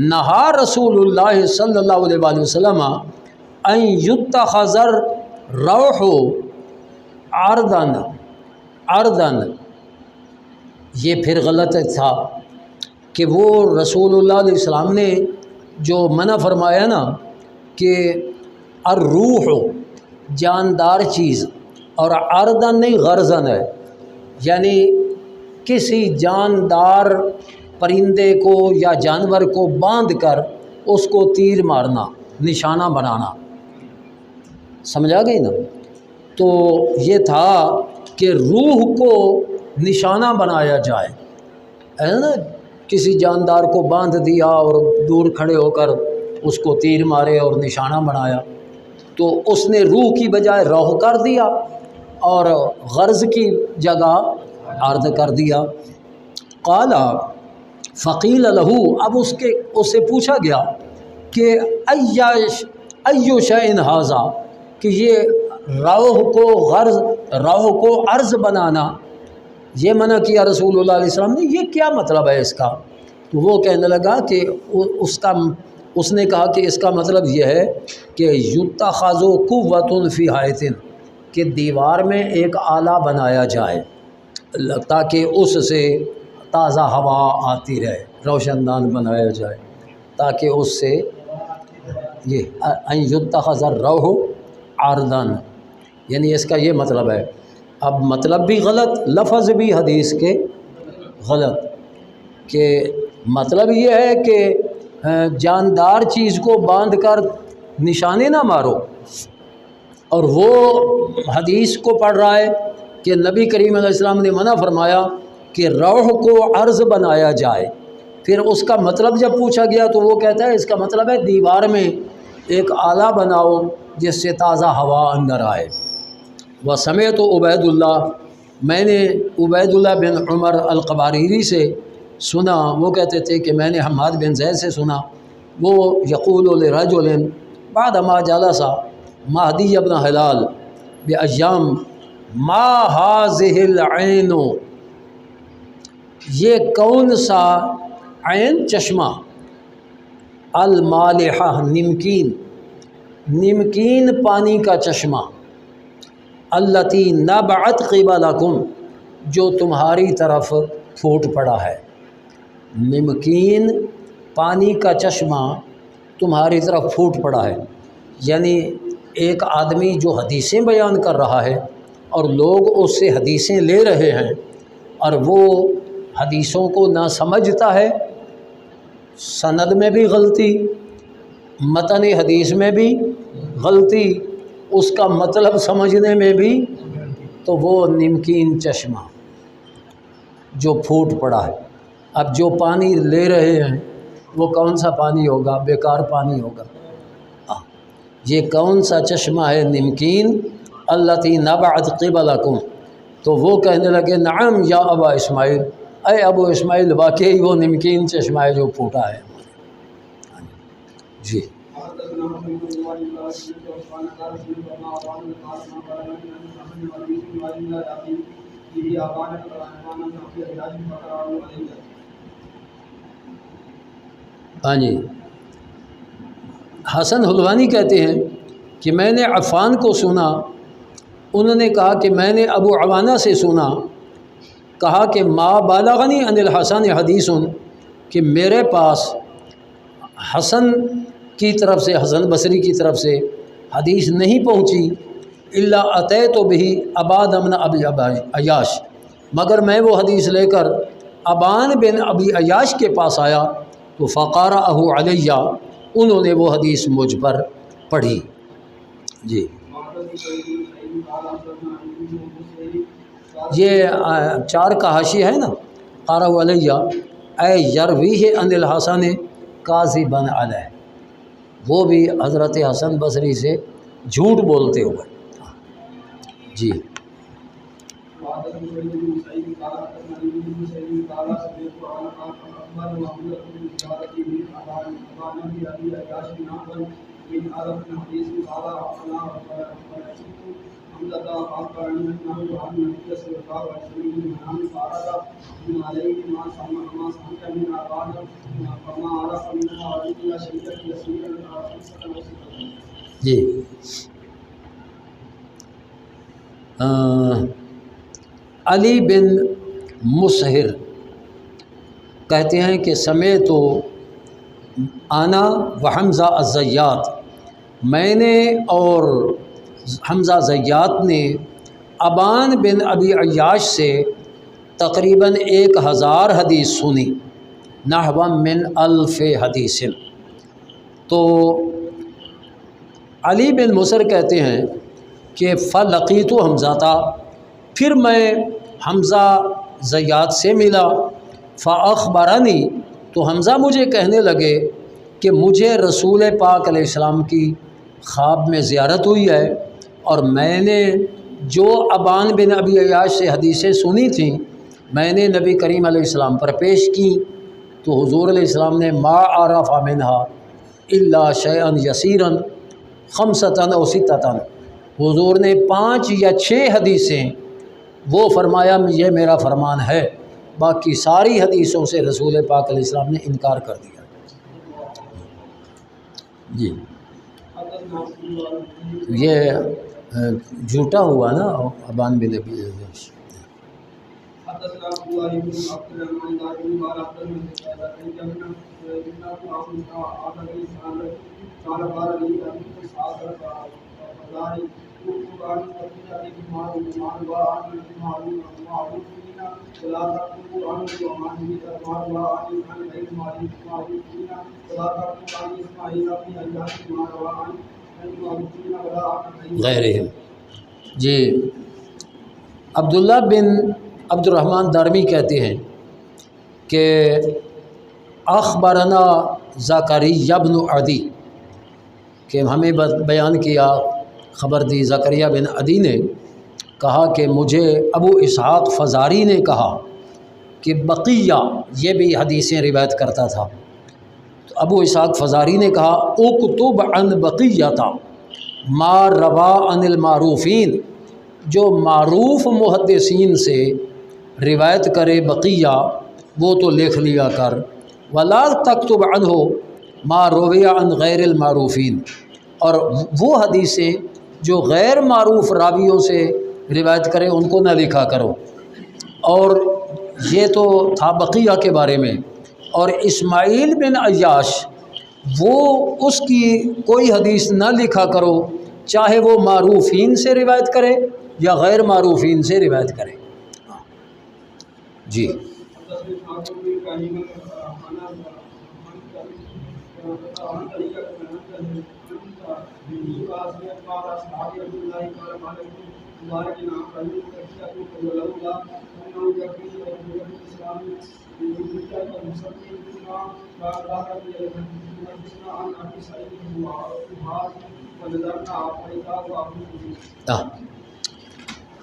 نہا رسول اللہ صلی اللہ علیہ وآلہ وسلم ان یتخذ الروح عرضاً، یہ پھر غلط تھا کہ وہ رسول اللہ علیہ السلام نے جو منع فرمایا نا کہ الروح جاندار چیز، اور عرضاً نہیں غرضاً ہے، یعنی کسی جاندار پرندے کو یا جانور کو باندھ کر اس کو تیر مارنا، نشانہ بنانا، سمجھا گئی نا؟ تو یہ تھا کہ روح کو نشانہ بنایا جائے، ہے نا، کسی جاندار کو باندھ دیا اور دور کھڑے ہو کر اس کو تیر مارے اور نشانہ بنایا، تو اس نے روح کی بجائے روح کر دیا اور غرض کی جگہ عرض کر دیا۔ قال فقیل لہو، اب اس سے پوچھا گیا کہ ایو شیء ھذا، کہ یہ روح کو عرض بنانا یہ منع کیا رسول اللہ علیہ السلام نے، یہ کیا مطلب ہے اس کا؟ تو وہ کہنے لگا کہ اس نے کہا کہ اس کا مطلب یہ ہے کہ یتخذ قوۃ فی حائط، کہ دیوار میں ایک آلہ بنایا جائے تاکہ اس سے تازہ ہوا آتی رہے، روشن دان بنایا جائے تاکہ اس سے یہ ان یتخذ الروح عرضاً، یعنی اس کا یہ مطلب ہے۔ اب مطلب بھی غلط، لفظ بھی حدیث کے غلط، کہ مطلب یہ ہے کہ جاندار چیز کو باندھ کر نشانے نہ مارو، اور وہ حدیث کو پڑھ رہا ہے کہ نبی کریم علیہ السلام نے منع فرمایا کہ روح کو عرض بنایا جائے۔ پھر اس کا مطلب جب پوچھا گیا تو وہ کہتا ہے اس کا مطلب ہے دیوار میں ایک آلہ بناؤ جس سے تازہ ہوا اندر آئے۔ وسمعت عبید اللہ، میں نے عبید اللہ بن عمر القباریری سے سنا، وہ کہتے تھے کہ میں نے حماد بن زید سے سنا، وہ یقول لرجل بعد ما جلس مہدی ابن ہلال بایام ما هذه العین، یہ کون سا عین؟ چشمہ، المالحہ، نمکین پانی کا چشمہ، التی نبعت قبلکم، جو تمہاری طرف پھوٹ پڑا ہے، نمکین پانی کا چشمہ تمہاری طرف پھوٹ پڑا ہے، یعنی ایک آدمی جو حدیثیں بیان کر رہا ہے اور لوگ اس سے حدیثیں لے رہے ہیں اور وہ حدیثوں کو نہ سمجھتا ہے سند میں بھی غلطی، متن حدیث میں بھی غلطی، اس کا مطلب سمجھنے میں بھی، تو وہ نمکین چشمہ جو پھوٹ پڑا ہے۔ اب جو پانی لے رہے ہیں وہ کون سا پانی ہوگا؟ بیکار پانی ہوگا۔ یہ کون سا چشمہ ہے نمکین؟ التی نبعت قبلکم، تو وہ کہنے لگے نعم یا ابا اسماعیل، اے ابو اسماعیل واقعی وہ نمکین چشمہ ہے جو پھوٹا ہے۔ جی ہاں جی، حسن حلوانی کہتے ہیں کہ میں نے عفان کو سنا، انہوں نے کہا کہ میں نے ابو عوانہ سے سنا، کہا کہ ما بالغنی عن الحسن حدیث، کہ میرے پاس حسن کی طرف سے، حسن بصری کی طرف سے حدیث نہیں پہنچی، الا اتیت بہ عباد بن ابی عیاش، مگر میں وہ حدیث لے کر ابان بن ابی عیاش کے پاس آیا تو فقارہ علیہ، انہوں نے وہ حدیث مجھ پر پڑھی۔ جی یہ 4 کا حاشیہ ہے نا، قارہ علیہ اے یرویہ عن الحسن کاذبا علیہ، وہ بھی حضرت حسن بصری سے جھوٹ بولتے ہوئے۔ جی جی علی بن مسہر کہتے ہیں کہ سمیت انا و حمزہ الزیات، میں نے اور حمزہ زیات نے ابان بن ابی عیاش سے تقریباً 1000 حدیث سنی، نحو من 1000 حدیث۔ تو علی بن مسہر کہتے ہیں کہ فلقیت حمزہ، پھر میں حمزہ زیات سے ملا، فاخبرنی، تو حمزہ مجھے کہنے لگے کہ مجھے رسول پاک علیہ السلام کی خواب میں زیارت ہوئی ہے، اور میں نے جو ابان بن ابی عیاش سے حدیثیں سنی تھیں میں نے نبی کریم علیہ السلام پر پیش کی، تو حضور علیہ السلام نے ما عرف منہا الا شیئا یسیرا خمسۃ او ستۃ، حضور نے 5 یا 6 حدیثیں وہ فرمایا یہ میرا فرمان ہے، باقی ساری حدیثوں سے رسول پاک علیہ السلام نے انکار کر دیا۔ جی یہ جھوٹا ہوا نا ابان بن ابی عیاش۔ غیرہم۔ جی عبداللہ بن عبد الرحمن دارمی کہتے ہیں کہ اخبرنا زکریا بن عدی، کہ ہمیں بیان کیا، خبر دی زکریا بن عدی نے، کہا کہ مجھے ابو اسحاق فزاری نے کہا کہ بقیہ، یہ بھی حدیثیں روایت کرتا تھا، تو ابو اسحاق فزاری نے کہا اکتب عن بقیہ ما روا عن المعروفین، جو معروف محدثین سے روایت کرے بقیہ وہ تو لکھ لیا کر، ولا تکتب عنہ ما روی عن غیر المعروفین، اور وہ حدیثیں جو غیر معروف راویوں سے روایت کرے ان کو نہ لکھا کرو۔ اور یہ تو تھا بقیہ کے بارے میں۔ اور اسماعیل بن عیاش، وہ اس کی کوئی حدیث نہ لکھا کرو، چاہے وہ معروفین سے روایت کرے یا غیر معروفین سے روایت کرے۔ جی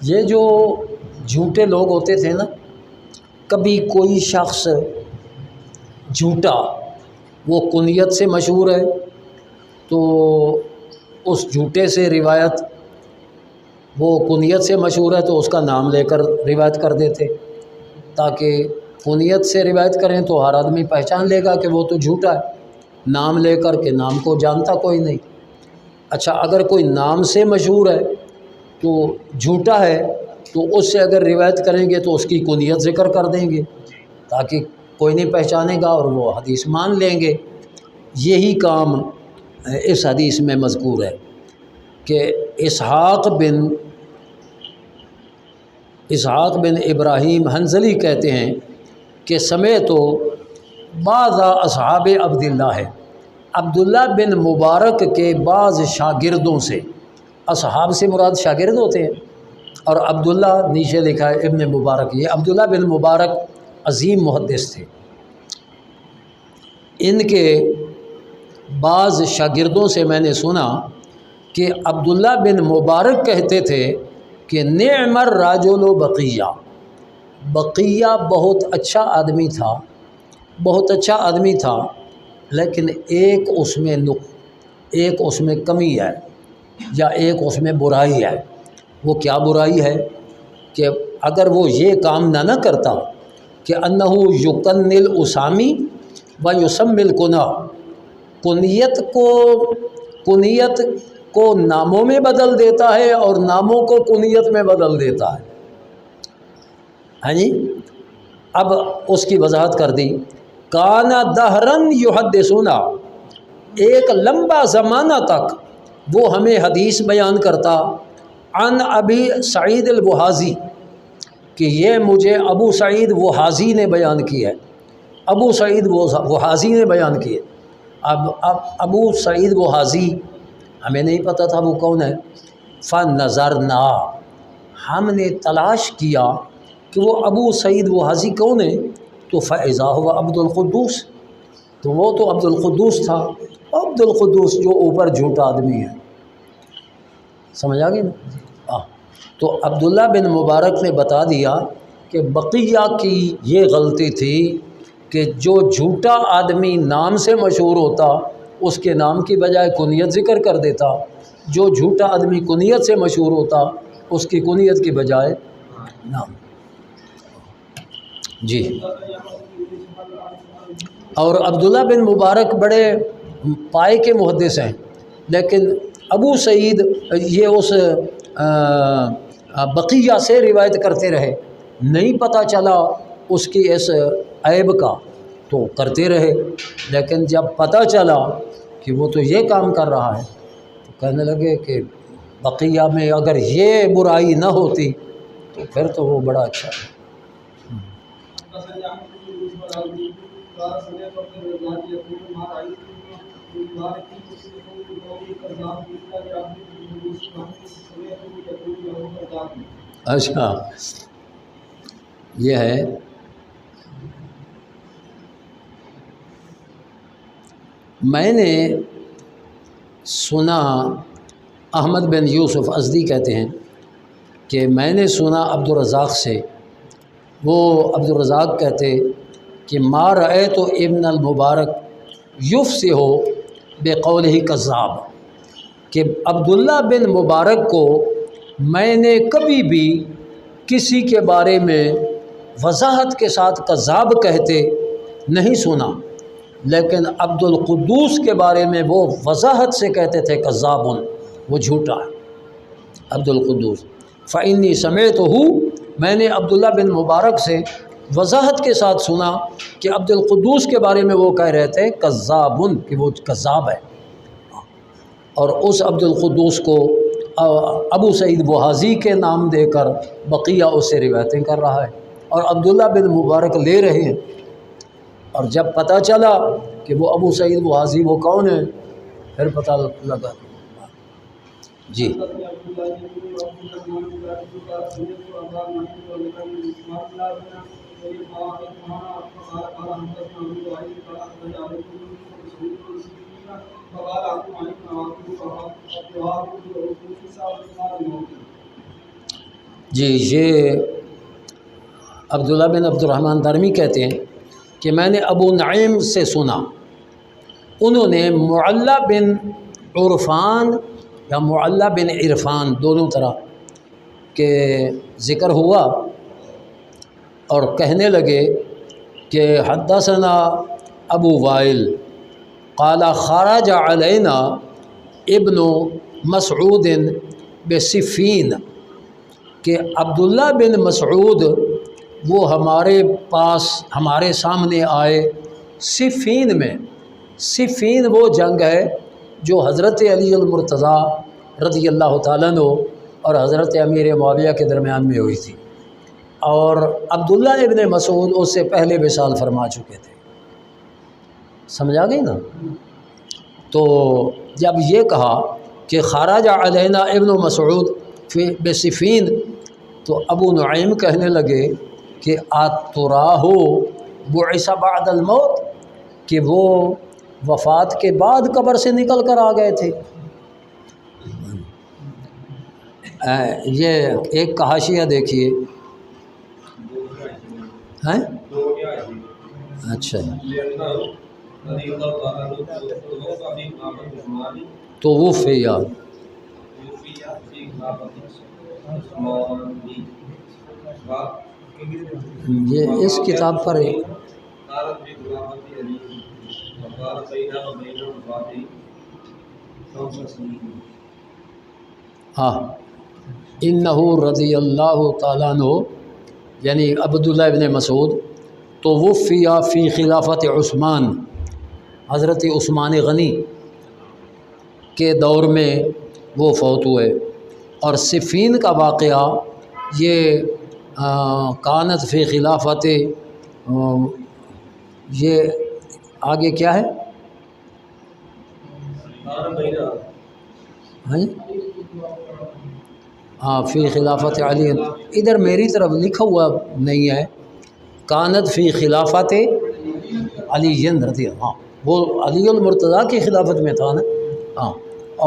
یہ جو جھوٹے لوگ ہوتے تھے نا، کبھی کوئی شخص جھوٹا وہ کنیت سے مشہور ہے تو اس جھوٹے سے روایت، وہ کنیت سے مشہور ہے تو اس کا نام لے کر روایت کر دیتے، تاکہ کنیت سے روایت کریں تو ہر آدمی پہچان لے گا کہ وہ تو جھوٹا ہے، نام لے کر کے نام کو جانتا کوئی نہیں۔ اچھا، اگر کوئی نام سے مشہور ہے تو جھوٹا ہے تو اس سے اگر روایت کریں گے تو اس کی کنیت ذکر کر دیں گے تاکہ کوئی نہیں پہچانے گا اور وہ حدیث مان لیں گے۔ یہی کام اس حدیث میں مذکور ہے کہ اسحاق بن ابراہیم حنظلی کہتے ہیں کہ سمیت بعض اصحاب عبداللہ ہے، عبداللہ بن مبارک کے بعض شاگردوں سے، اصحاب سے مراد شاگرد ہوتے ہیں، اور عبداللہ نیچے لکھا ہے ابن مبارک، یہ عبداللہ بن مبارک عظیم محدث تھے، ان کے بعض شاگردوں سے میں نے سنا کہ عبداللہ بن مبارک کہتے تھے کہ نعم الرجل بقیہ، بقیہ بہت اچھا آدمی تھا، بہت اچھا آدمی تھا، لیکن ایک اس میں کمی ہے یا ایک اس میں برائی ہے۔ وہ کیا برائی ہے کہ اگر وہ یہ کام نہ کرتا کہ انہو یکن الاسامی و یسمی الکنا، کنیت کو ناموں میں بدل دیتا ہے اور ناموں کو کنیت میں بدل دیتا ہے۔ ہاں جی، اب اس کی وضاحت کر دی۔ کانا دہرن یحدثنا، ایک لمبا زمانہ تک وہ ہمیں حدیث بیان کرتا، عن ابی سعید الوحازی، کہ یہ مجھے ابو سعید وحازی نے بیان کی ہے، ابو سعید وحازی نے بیان کی ہے۔ اب ابو سعید وحازی ہمیں نہیں پتہ تھا وہ کون ہے، فنظرنا، ہم نے تلاش کیا کہ وہ ابو سعید وحازی کون ہے، تو فاذا ہوا عبد القدوس، تو وہ تو عبد القدوس تھا، عبد القدوس جو اوپر جھوٹا آدمی ہے، سمجھ آ گئی نا؟ تو عبداللہ بن مبارک نے بتا دیا کہ بقیہ کی یہ غلطی تھی کہ جو جھوٹا آدمی نام سے مشہور ہوتا اس کے نام کی بجائے کنیت ذکر کر دیتا، جو جھوٹا آدمی کنیت سے مشہور ہوتا اس کی کنیت کی بجائے نام۔ جی، اور عبداللہ بن مبارک بڑے پائے کے محدث ہیں، لیکن ابو سعید یہ اس بقیہ سے روایت کرتے رہے، نہیں پتہ چلا اس کی اس عیب کا تو کرتے رہے، لیکن جب پتہ چلا کہ وہ تو یہ کام کر رہا ہے تو کہنے لگے کہ بقیہ میں اگر یہ برائی نہ ہوتی تو پھر تو وہ بڑا اچھا ہے۔ اچھا، یہ ہے میں نے سنا، احمد بن یوسف ازدی کہتے ہیں کہ میں نے سنا عبد الرزاق سے، وہ عبد الرزاق کہتے کہ ما رأیت ابن المبارک یفصح بقولہ کذاب، کہ عبداللہ بن مبارک کو میں نے کبھی بھی کسی کے بارے میں وضاحت کے ساتھ کذاب کہتے نہیں سنا، لیکن عبد القدوس کے بارے میں وہ وضاحت سے کہتے تھے کذاب، وہ جھوٹا ہے عبد القدوس۔ فإنی سمعتہ، میں نے عبداللہ بن مبارک سے وضاحت کے ساتھ سنا کہ عبد القدوس کے بارے میں وہ کہہ رہے تھے کذاب، کہ وہ کذاب ہے، اور اس عبد القدوس کو ابو سعید وحازی کے نام دے کر بقیہ اس سے روایتیں کر رہا ہے، اور عبداللہ بن مبارک لے رہے ہیں، اور جب پتہ چلا کہ وہ ابو سعید وہازی وہ کون ہے، پھر پتہ لگا۔ جی جی یہ عبداللہ بن عبد الرحمن دارمی کہتے ہیں کہ میں نے ابو نعیم سے سنا، انہوں نے معلّہ بن عرفان یا معلّہ بن عرفان دونوں طرح کے ذکر ہوا، اور کہنے لگے کہ حدثنا ابو وائل قال خرج علینا ابن مسعود بصفین، کہ عبداللہ بن مسعود وہ ہمارے پاس ہمارے سامنے آئے صفین میں۔ صفین وہ جنگ ہے جو حضرت علی المرتضیٰ رضی اللہ تعالیٰ عنہ اور حضرت امیر معاویہ کے درمیان میں ہوئی تھی، اور عبداللہ ابن مسعود اس سے پہلے وصال فرما چکے تھے۔ سمجھا گئی نا؟ تو جب یہ کہا کہ خرج علینا ابن مسعود بصفین، تو ابو نعیم کہنے لگے کہ اتراہو بعث بعد الموت، کہ وہ وفات کے بعد قبر سے نکل کر آ گئے تھے۔ یہ ایک کا حاشیہ دیکھیے، ہیں اچھا تو وہ فیا یہ اس کتاب پر ہاں انہ رضی اللہ تعالیٰ عنہ یعنی عبداللہ ابن مسعود تو وفیہ فی خلافت عثمان، حضرت عثمان غنی کے دور میں وہ فوت ہوئے۔ اور صفین کا واقعہ یہ کانت فی خلافت، یہ آگے کیا ہے؟ ہاں فی خلافت علی، ادھر میری طرف لکھا ہوا نہیں ہے، کانت فی خلافت علی رضی اللہ، ہاں وہ علی المرتضیٰ کی خلافت میں تھا نا، ہاں،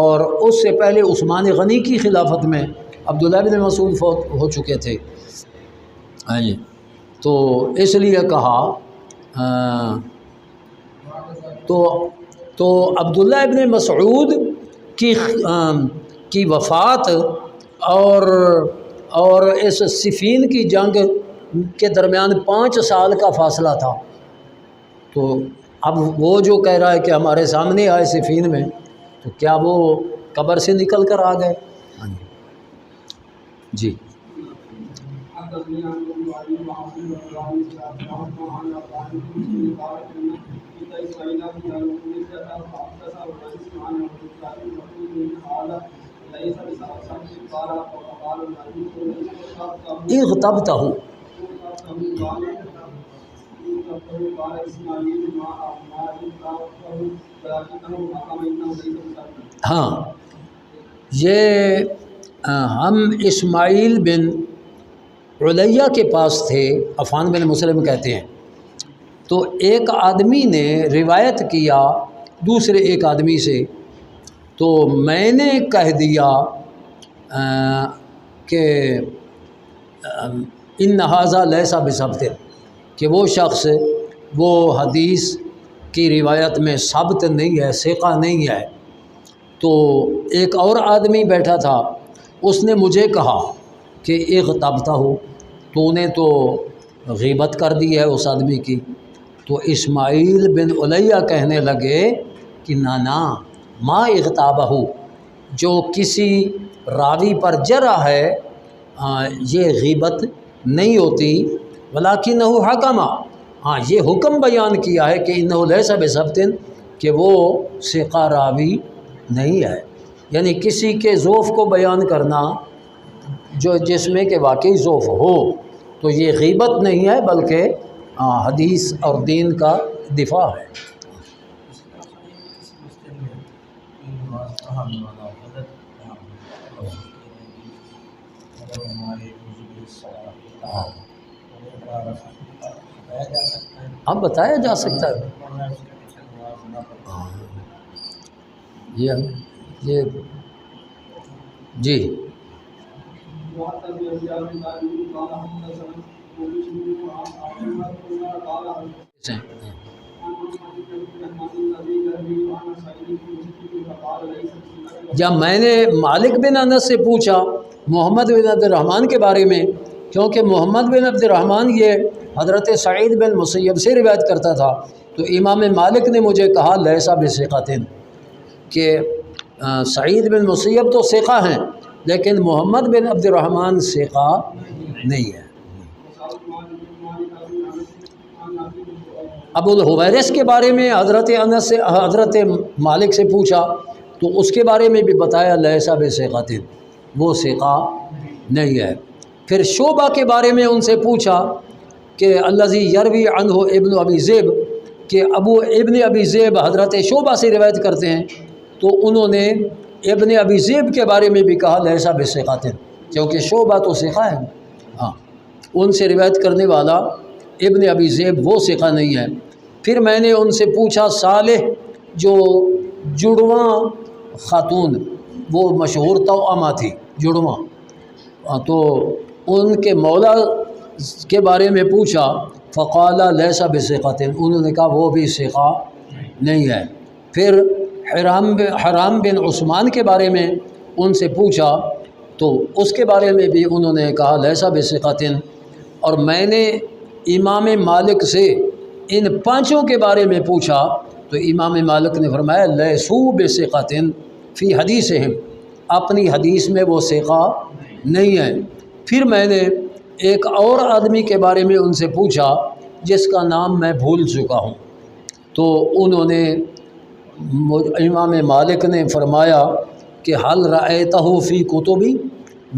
اور اس سے پہلے عثمان غنی کی خلافت میں عبداللہ بن مسعود فوت ہو چکے تھے۔ ہاں جی، تو اس لیے کہا تو عبداللہ ابن مسعود کی وفات اور اس صفین کی جنگ کے درمیان 5 سال کا فاصلہ تھا۔ تو اب وہ جو کہہ رہا ہے کہ ہمارے سامنے آئے صفین میں، تو کیا وہ قبر سے نکل کر آ گئے؟ جی اغتبتہ، ہاں یہ ہم اسماعیل بن علیہ کے پاس تھے، عفان بن مسلم کہتے ہیں، تو ایک آدمی نے روایت کیا دوسرے ایک آدمی سے، تو میں نے کہہ دیا کہ ان ھذا لیس بثبت، کہ وہ شخص وہ حدیث کی روایت میں ثبت نہیں ہے، ثقہ نہیں ہے۔ تو ایک اور آدمی بیٹھا تھا، اس نے مجھے کہا کہ اغتبتہ ہو، تو نے تو غیبت کر دی ہے اس آدمی کی۔ تو اسماعیل بن علیہ کہنے لگے کہ نا ما اغتابہ، جو کسی راوی پر جرح ہے یہ غیبت نہیں ہوتی، ولکنہ حکم، ہاں یہ حکم بیان کیا ہے کہ انہ لیس بثبت، کہ وہ ثقہ راوی نہیں ہے، یعنی کسی کے ضعف کو بیان کرنا جو جس میں کہ واقعی ضعف ہو، تو یہ غیبت نہیں ہے بلکہ حدیث اور دین کا دفاع ہے۔ اب بتایا جا سکتا ہے یہ جی جب میں نے مالک بن انس سے پوچھا محمد بن عبد الرحمن کے بارے میں، کیونکہ محمد بن عبد الرحمن یہ حضرت سعید بن مسیب سے روایت کرتا تھا، تو امام مالک نے مجھے کہا لیسا بثقۃ، کہ سعید بن مسیب تو ثقہ ہیں لیکن محمد بن عبد الرحمن ثقہ نہیں ہے۔ ابو الحویرث کے بارے میں حضرت مالک سے پوچھا تو اس کے بارے میں بھی بتایا لیسا بثقۃ، وہ ثقہ نہیں ہے۔ پھر شعبہ کے بارے میں ان سے پوچھا کہ الذی یروی عنہ ابن ابی ذئب، کہ ابن ابی ذئب حضرت شعبہ سے روایت کرتے ہیں، تو انہوں نے ابن ابی ذئب کے بارے میں بھی کہا لیسا بثقۃ، کیونکہ شعبہ تو ثقہ ہے، ہاں ان سے روایت کرنے والا ابن ابی ذئب وہ ثقہ نہیں ہے۔ پھر میں نے ان سے پوچھا صالح جو جڑواں خاتون، وہ مشہور توأمہ تھی جڑواں، تو ان کے مولا کے بارے میں پوچھا، فقال لیسا بثقۃ، انہوں نے کہا وہ بھی ثقہ نہیں ہے۔ پھر حرام بن عثمان کے بارے میں ان سے پوچھا تو اس کے بارے میں بھی انہوں نے کہا لیسا بثقۃ۔ اور میں نے امام مالک سے ان پانچوں کے بارے میں پوچھا تو امام مالک نے فرمایا لیسو بثقۃ فی حدیثہم، اپنی حدیث میں وہ ثقہ نہیں ہے۔ پھر میں نے ایک اور آدمی کے بارے میں ان سے پوچھا جس کا نام میں بھول چکا ہوں، تو انہوں نے امام مالک نے فرمایا کہ حل رأیتہ فی کتبی،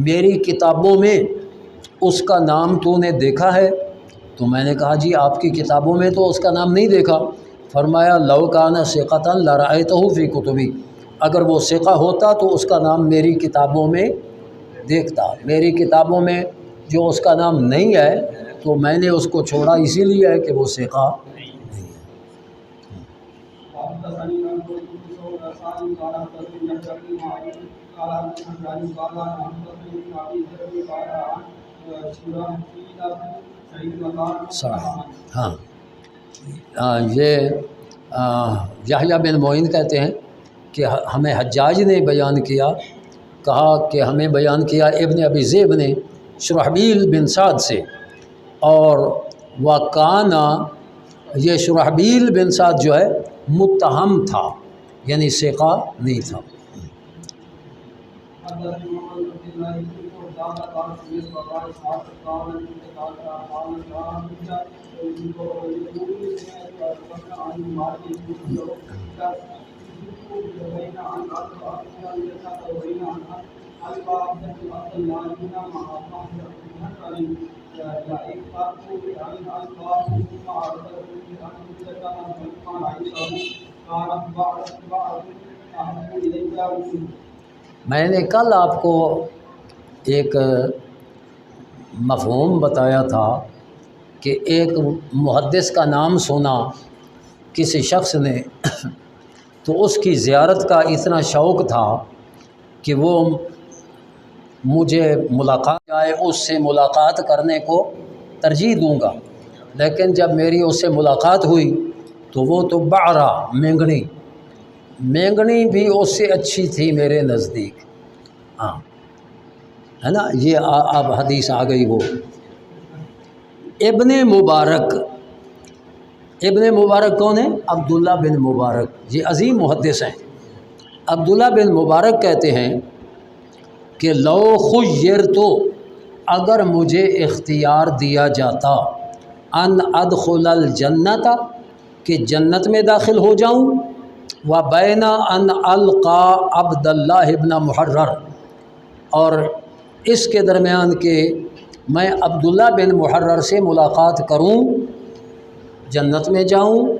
میری کتابوں میں اس کا نام تو نے دیکھا ہے؟ تو میں نے کہا جی آپ کی کتابوں میں تو اس کا نام نہیں دیکھا۔ فرمایا لو کان ثقۃ لرأیتہ فی کتبی، اگر وہ ثقہ ہوتا تو اس کا نام میری کتابوں میں دیکھتا، میری کتابوں میں جو اس کا نام نہیں ہے تو میں نے اس کو چھوڑا اسی لیے ہے کہ وہ ثقہ نہیں ہے۔ ہاں یہ یحییٰ بن معین کہتے ہیں کہ ہمیں حجاج نے بیان کیا، کہا کہ ہمیں بیان کیا ابن ابی ذئب نے شرحبیل بن سعد سے، اور وکانا، یہ شرحبیل بن سعد جو ہے متہم تھا، یعنی ثقہ نہیں تھا۔ میں نے کل آپ کو ایک مفہوم بتایا تھا کہ ایک محدث کا نام سنا کسی شخص نے تو اس کی زیارت کا اتنا شوق تھا کہ وہ مجھے ملاقات جائے اس سے ملاقات کرنے کو ترجیح دوں گا، لیکن جب میری اس سے ملاقات ہوئی تو وہ تو بعرہ مینگنی بھی اس سے اچھی تھی میرے نزدیک، ہاں ہے نا، یہ اب حدیث آ گئی۔ وہ ابن مبارک کون ہے؟ عبداللہ بن مبارک، یہ عظیم محدث ہیں۔ عبداللہ بن مبارک کہتے ہیں کہ لو خیرتو، اگر مجھے اختیار دیا جاتا ان ادخل الجنت، کہ جنت میں داخل ہو جاؤں، و بین ان القا عبداللہ ابن محرر، اور اس کے درمیان کہ میں عبداللہ بن محرر سے ملاقات کروں، جنت میں جاؤں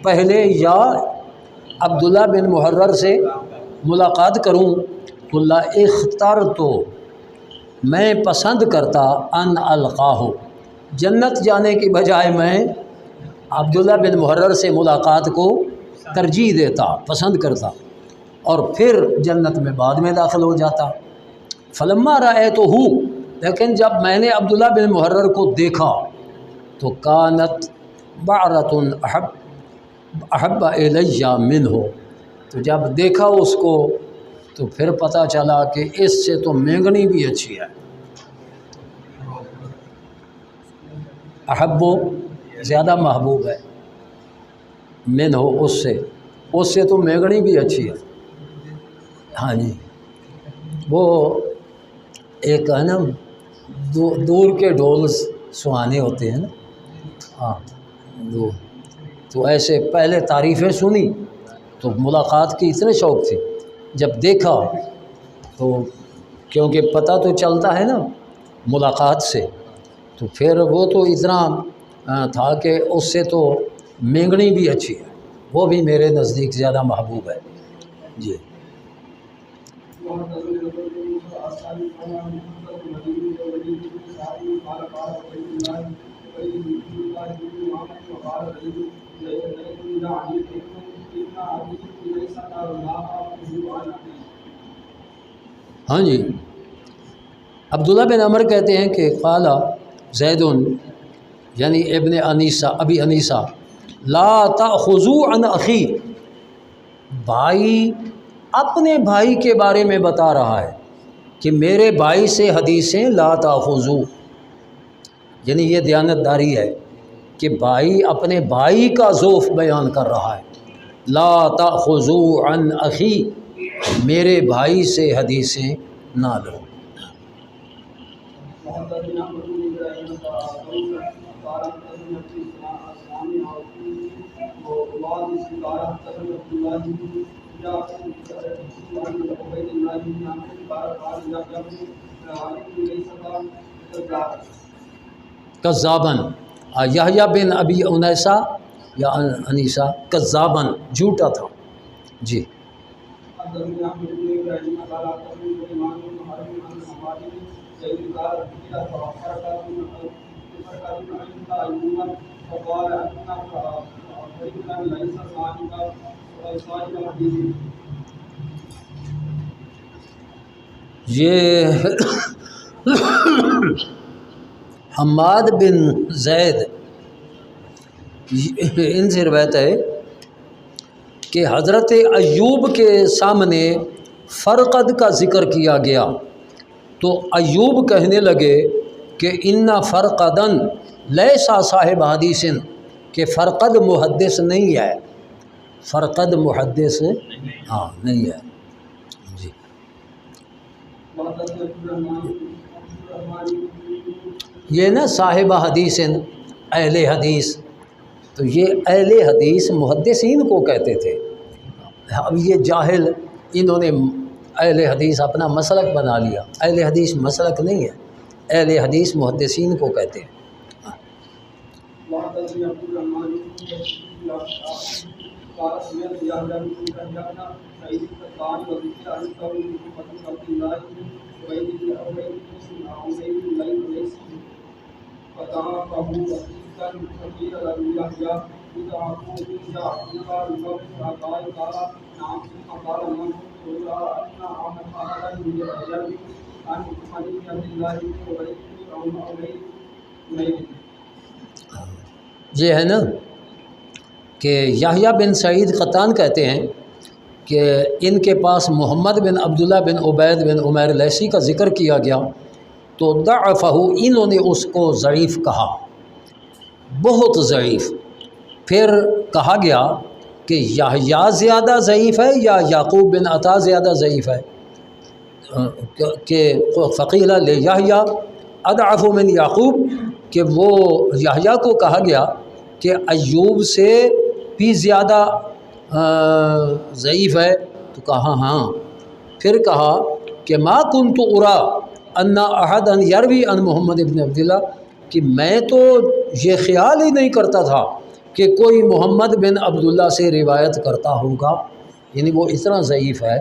پہلے یا عبداللہ بن محرر سے ملاقات کروں تو لا اختر تو میں پسند کرتا ان القاہ، جنت جانے کی بجائے میں عبداللہ بن محرر سے ملاقات کو ترجیح دیتا، پسند کرتا، اور پھر جنت میں بعد میں داخل ہو جاتا۔ فلما رأیتہ، لیکن جب میں نے عبداللہ بن محرر کو دیکھا تو کانت بعرۃ احب الی منہ، تو جب دیکھا اس کو تو پھر پتہ چلا کہ اس سے تو مینگنی بھی اچھی ہے۔ احب زیادہ محبوب ہے، منہ اس سے تو مینگنی بھی اچھی ہے۔ ہاں جی، وہ ایک ہے نا دور کے ڈھول سہانے ہوتے ہیں نا، ہاں تو ایسے پہلے تعریفیں سنی تو ملاقات کی اتنے شوق تھی، جب دیکھا تو کیونکہ پتہ تو چلتا ہے نا ملاقات سے، تو پھر وہ تو اتنا تھا کہ اس سے تو مینگنی بھی اچھی ہے، وہ بھی میرے نزدیک زیادہ محبوب ہے۔ جی ہاں جی، عبداللہ بن عمر کہتے ہیں کہ قال زید یعنی ابن انیسہ ابی انیسہ لا تأخذوا عن اخی، بھائی اپنے بھائی کے بارے میں بتا رہا ہے کہ میرے بھائی سے حدیثیں لا تأخذوا، یعنی یہ دیانتداری ہے کہ بھائی اپنے بھائی کا ذوف بیان کر رہا ہے۔ لا تأخذوا عن اخی، میرے بھائی سے حدیثیں نہ لو۔ کذابن، یحییٰ بن ابی انیسہ یا انیسہ کذابن، جھوٹا تھا۔ جی یہ حماد بن زید ان سے روایت ہے کہ حضرت ایوب کے سامنے فرقد کا ذکر کیا گیا تو ایوب کہنے لگے کہ ان فرقدن لیسا صاحب حدیث، کہ فرقد محدث نہیں ہے، فرقد محدث ہاں نہیں ہے۔ جی یہ نا صاحب حدیث، اہل حدیث، تو یہ اہل حدیث محدثین کو کہتے تھے۔ اب یہ جاہل انہوں نے اہل حدیث اپنا مسلک بنا لیا، اہل حدیث مسلک نہیں ہے، اہل حدیث محدثین کو کہتے ہیں۔ یہ ہے نا کہ یحییٰ بن سعید قطان کہتے ہیں کہ ان کے پاس محمد بن عبداللہ بن عبید بن عمیر لیثی کا ذکر کیا گیا تو ضعفہ، انہوں نے اس کو ضعیف کہا، بہت ضعیف۔ پھر کہا گیا کہ یحییٰ زیادہ ضعیف ہے یا یعقوب بن عطا زیادہ ضعیف ہے، کہ فقیل لیحییٰ اضعف من یعقوب، کہ وہ یحییٰ کو کہا گیا کہ ایوب سے بھی زیادہ ضعیف ہے، تو کہا ہاں۔ پھر کہا کہ ما کنت ارا ان احدا یروی عن محمد بن عبداللہ، کہ میں تو یہ خیال ہی نہیں کرتا تھا کہ کوئی محمد بن عبداللہ سے روایت کرتا ہوگا، یعنی وہ اتنا ضعیف ہے۔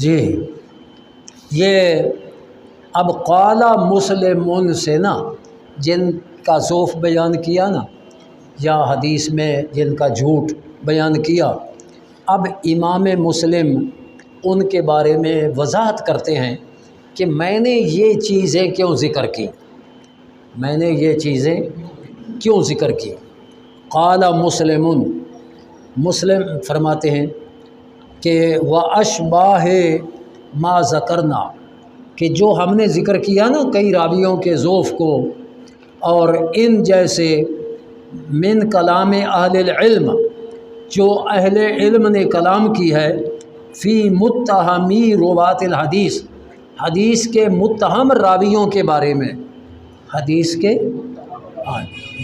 جی یہ اب قال مسلمون سے نا جن کا ضعف بیان کیا نا یا حدیث میں جن کا جھوٹ بیان کیا، اب امام مسلم ان کے بارے میں وضاحت کرتے ہیں کہ میں نے یہ چیزیں کیوں ذکر کی، میں نے یہ چیزیں کیوں ذکر کی۔ قال مسلمون، مسلم فرماتے ہیں کہ واشباہ ما ذکرنا، کہ جو ہم نے ذکر کیا نا کئی راویوں کے ضعف کو، اور ان جیسے من کلام اہل العلم، جو اہل علم نے کلام کی ہے، فی متہمی روات الحدیث، حدیث کے متہم راویوں کے بارے میں، حدیث کے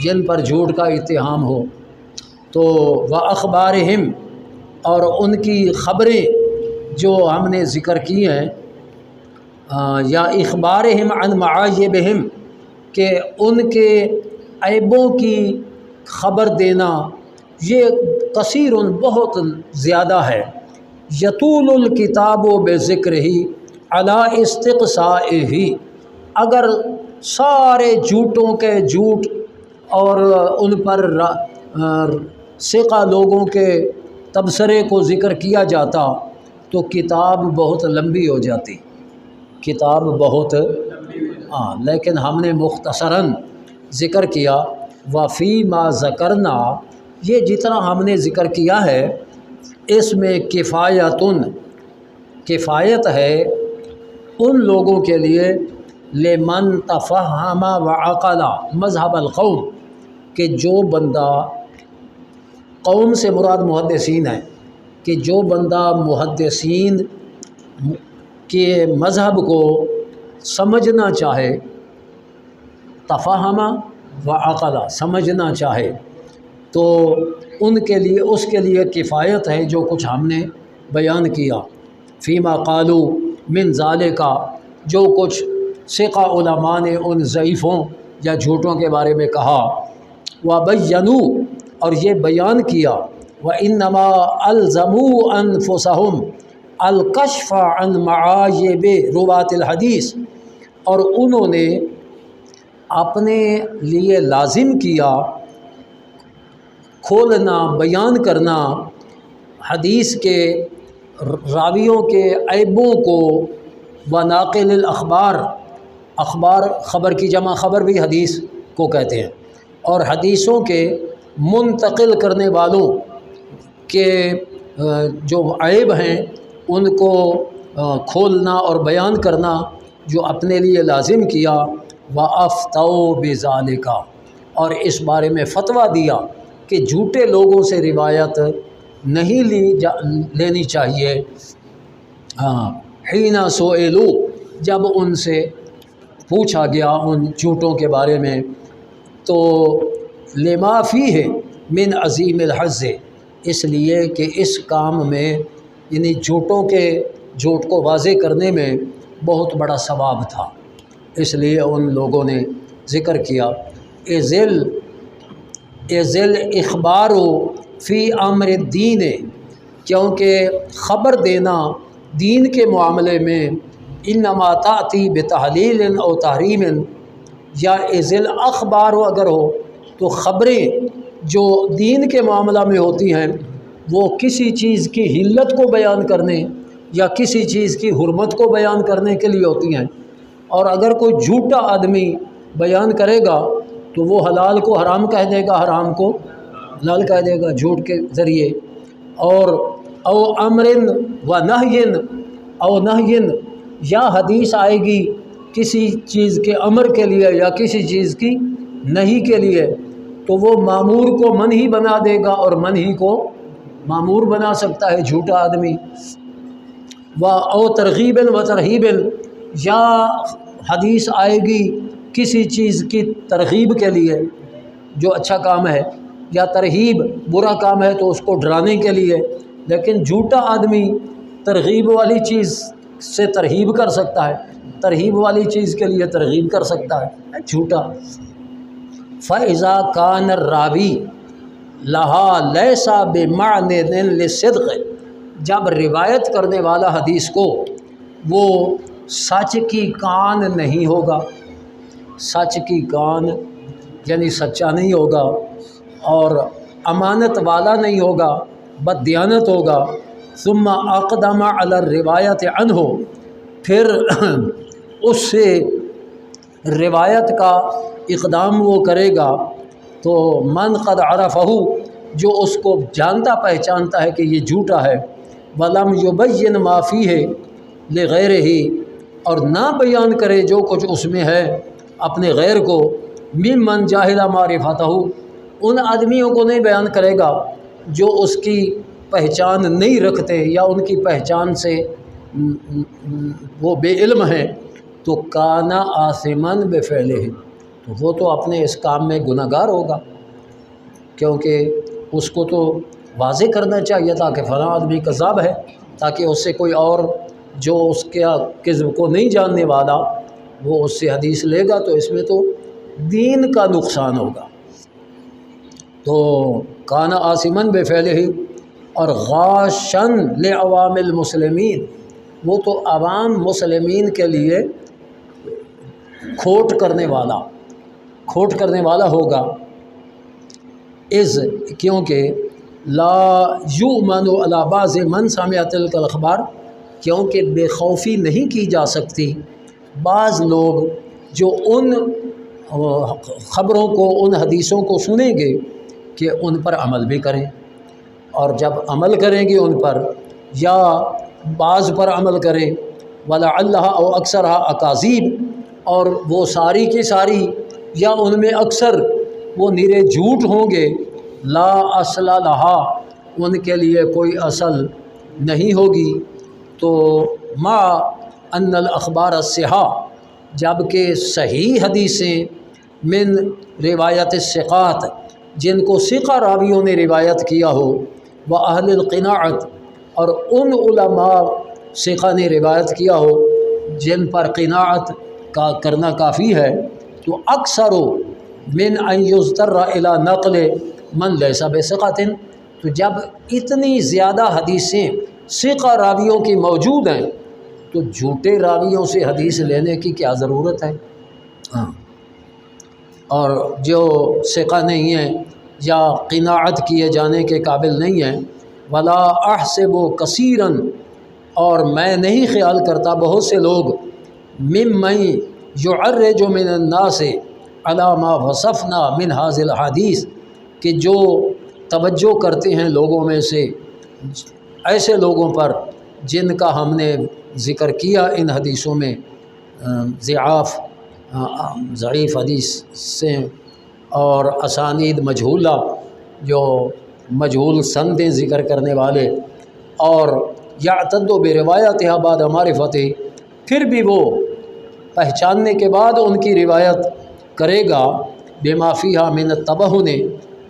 جن پر جھوٹ کا اتہام ہو، تو واخبارہم، اور ان کی خبریں جو ہم نے ذکر کی ہیں، یا اخبارہم عن معایبہم، کہ ان کے عیبوں کی خبر دینا، یہ کثیر بہت زیادہ ہے۔ یطول الکتاب بذکرہ علی استقصائہ، اگر سارے جھوٹوں کے جھوٹ اور ان پر ثقہ لوگوں کے تبصرے کو ذکر کیا جاتا تو کتاب بہت لمبی ہو جاتی، کتاب بہت لیکن ہم نے مختصراً ذکر کیا۔ وفی ما ذکرنا، یہ جتنا ہم نے ذکر کیا ہے اس میں کفایت ہے ان لوگوں کے لیے لمن تفہم وعقل مذہب القوم، کہ جو بندہ، قوم سے مراد محدثین ہے، کہ جو بندہ محدثین کے مذہب کو سمجھنا چاہے، تفہم وعقل سمجھنا چاہے، تو ان کے لیے، اس کے لیے کفایت ہے جو کچھ ہم نے بیان کیا۔ فیما قالو من ذالک، جو کچھ ثقہ علماء نے ان ضعیفوں یا جھوٹوں کے بارے میں کہا، وبینوا، اور یہ بیان کیا، وانما الزموا انفسهم الکشف عن معایب روات الحدیث، اور انہوں نے اپنے لیے لازم کیا کھولنا، بیان کرنا حدیث کے راویوں کے عیبوں کو، وناقل الاخبار، اخبار خبر کی جمع خبر بھی حدیث کو کہتے ہیں، اور حدیثوں کے منتقل کرنے والوں کے جو عیب ہیں ان کو کھولنا اور بیان کرنا جو اپنے لیے لازم کیا۔ وَأَفْتَوْا بِذَالِكَ، اور اس بارے میں فتویٰ دیا کہ جھوٹے لوگوں سے روایت نہیں لینی چاہیے۔ حین سئلوا، جب ان سے پوچھا گیا ان جھوٹوں کے بارے میں، تو لما فیہ من عظیم الحظ، اس لیے کہ اس کام میں، یعنی جھوٹ کو واضح کرنے میں بہت بڑا ثواب تھا، اس لیے ان لوگوں نے ذکر کیا۔ اذل اخبار فی امر الدین، کیونکہ خبر دینا دین کے معاملے میں، انما تأتی بتحلیل او تحریم، یا اذل اخبار اگر ہو تو خبریں جو دین کے معاملہ میں ہوتی ہیں وہ کسی چیز کی حلت کو بیان کرنے یا کسی چیز کی حرمت کو بیان کرنے کے لیے ہوتی ہیں، اور اگر کوئی جھوٹا آدمی بیان کرے گا تو وہ حلال کو حرام کہہ دے گا، حرام کو حلال کہہ دے گا جھوٹ کے ذریعے۔ اور او امر و نہین، او نہین، یا حدیث آئے گی کسی چیز کے امر کے لیے یا کسی چیز کی نہیں کے لیے، تو وہ معمور کو منہی بنا دے گا اور منہی کو معمور بنا سکتا ہے جھوٹا آدمی۔ او ترغیب و ترہیب، یا حدیث آئے گی کسی چیز کی ترغیب کے لیے جو اچھا کام ہے، یا ترہیب برا کام ہے تو اس کو ڈرانے کے لیے، لیکن جھوٹا آدمی ترغیب والی چیز سے ترہیب کر سکتا ہے، ترہیب والی چیز کے لیے ترغیب کر سکتا ہے جھوٹا۔ فَإِذَا كَانَ الرَّاوِي لَهَا لَيْسَ بِمَعْنٍ لِلصِّدْقِ، جب روایت کرنے والا حدیث کو وہ سچ کی کان نہیں ہوگا، سچ کی کان یعنی سچا نہیں ہوگا، اور امانت والا نہیں ہوگا، بددیانت ہوگا، ثم اقدم علی الروایت عنہ، پھر اس سے روایت کا اقدام وہ کرے گا، تو من قد عرفہ، جو اس کو جانتا پہچانتا ہے کہ یہ جھوٹا ہے، ولم یبین ما فیہ لغیرہ، اور نہ بیان کرے جو کچھ اس میں ہے اپنے غیر کو، ممن جاہل معرفتہ، ان آدمیوں کو نہیں بیان کرے گا جو اس کی پہچان نہیں رکھتے یا ان کی پہچان سے وہ بے علم ہیں، تو کانا آثمن بفعلہ، تو وہ تو اپنے اس کام میں گناہ گار ہوگا، کیونکہ اس کو تو واضح کرنا چاہیے تھا کہ فلاں آدمی کذاب ہے، تاکہ اس سے کوئی اور جو اس کے کذب کو نہیں جاننے والا وہ اس سے حدیث لے گا، تو اس میں تو دین کا نقصان ہوگا۔ تو کانا آثمن بفعلہ، اور غاشن لعوام المسلمین، وہ تو عوام مسلمین کے لیے کھوٹ کرنے والا ہوگا، کیونکہ لا یؤمن علی بعض من سمع تلک الاخبار، کیونکہ بے خوفی نہیں کی جا سکتی بعض لوگ جو ان خبروں کو، ان حدیثوں کو سنیں گے کہ ان پر عمل بھی کریں، اور جب عمل کریں گے ان پر یا بعض پر عمل کریں، وَلَعَلَّهَا او اکثرها اکاذیب، اور وہ ساری کی ساری یا ان میں اکثر وہ نیرے جھوٹ ہوں گے، لا اصل لها، ان کے لیے کوئی اصل نہیں ہوگی، تو ما ان الاخبار الصحاح، جبکہ صحیح حدیثیں من روایت الثقات، جن کو ثقہ راویوں نے روایت کیا ہو، و اہل القناعت، اور ان علماء ثقہ نے روایت کیا ہو جن پر قناعت کا کرنا کافی ہے، تو اکثر من ان یضطر الی نقل من لیس بثقۃ، تو جب اتنی زیادہ حدیثیں ثقہ راویوں کی موجود ہیں تو جھوٹے راویوں سے حدیث لینے کی کیا ضرورت ہے؟ اور جو ثقہ نہیں ہیں یا قناعت کیے جانے کے قابل نہیں ہیں، ولا احسب کثیرا، اور میں نہیں خیال کرتا بہت سے لوگ، ممن یعرج من الناس علی ما وصفنا من هذه الاحادیث، کہ جو توجہ کرتے ہیں لوگوں میں سے ایسے لوگوں پر جن کا ہم نے ذکر کیا ان حدیثوں میں، ضعیف حدیث سے، اور اسانید مجہولہ، جو مجہول سندیں ذکر کرنے والے، اور یعتد بروایتھا بعد معرفتہ، پھر بھی وہ پہچاننے کے بعد ان کی روایت کرے گا، بما فیہا من التبہن،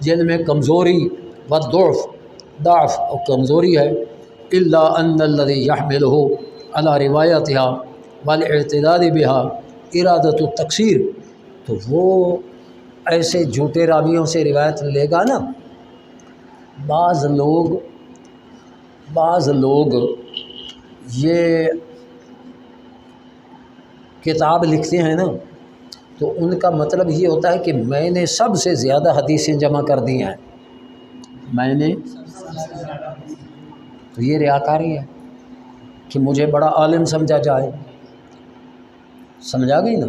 جن میں کمزوری و ضعف اور کمزوری ہے، الا ان الذی یحملہ علی روایتھا والاعتداد بها ارادۃ التقصیر، تو وہ ایسے جھوٹے راویوں سے روایت لے گا نا۔ بعض لوگ یہ کتاب لکھتے ہیں نا، تو ان کا مطلب یہ ہوتا ہے کہ میں نے سب سے زیادہ حدیثیں جمع کر دی ہیں، میں نے، تو یہ ریاکاری ہے کہ مجھے بڑا عالم سمجھا جائے، سمجھا گئی نا؟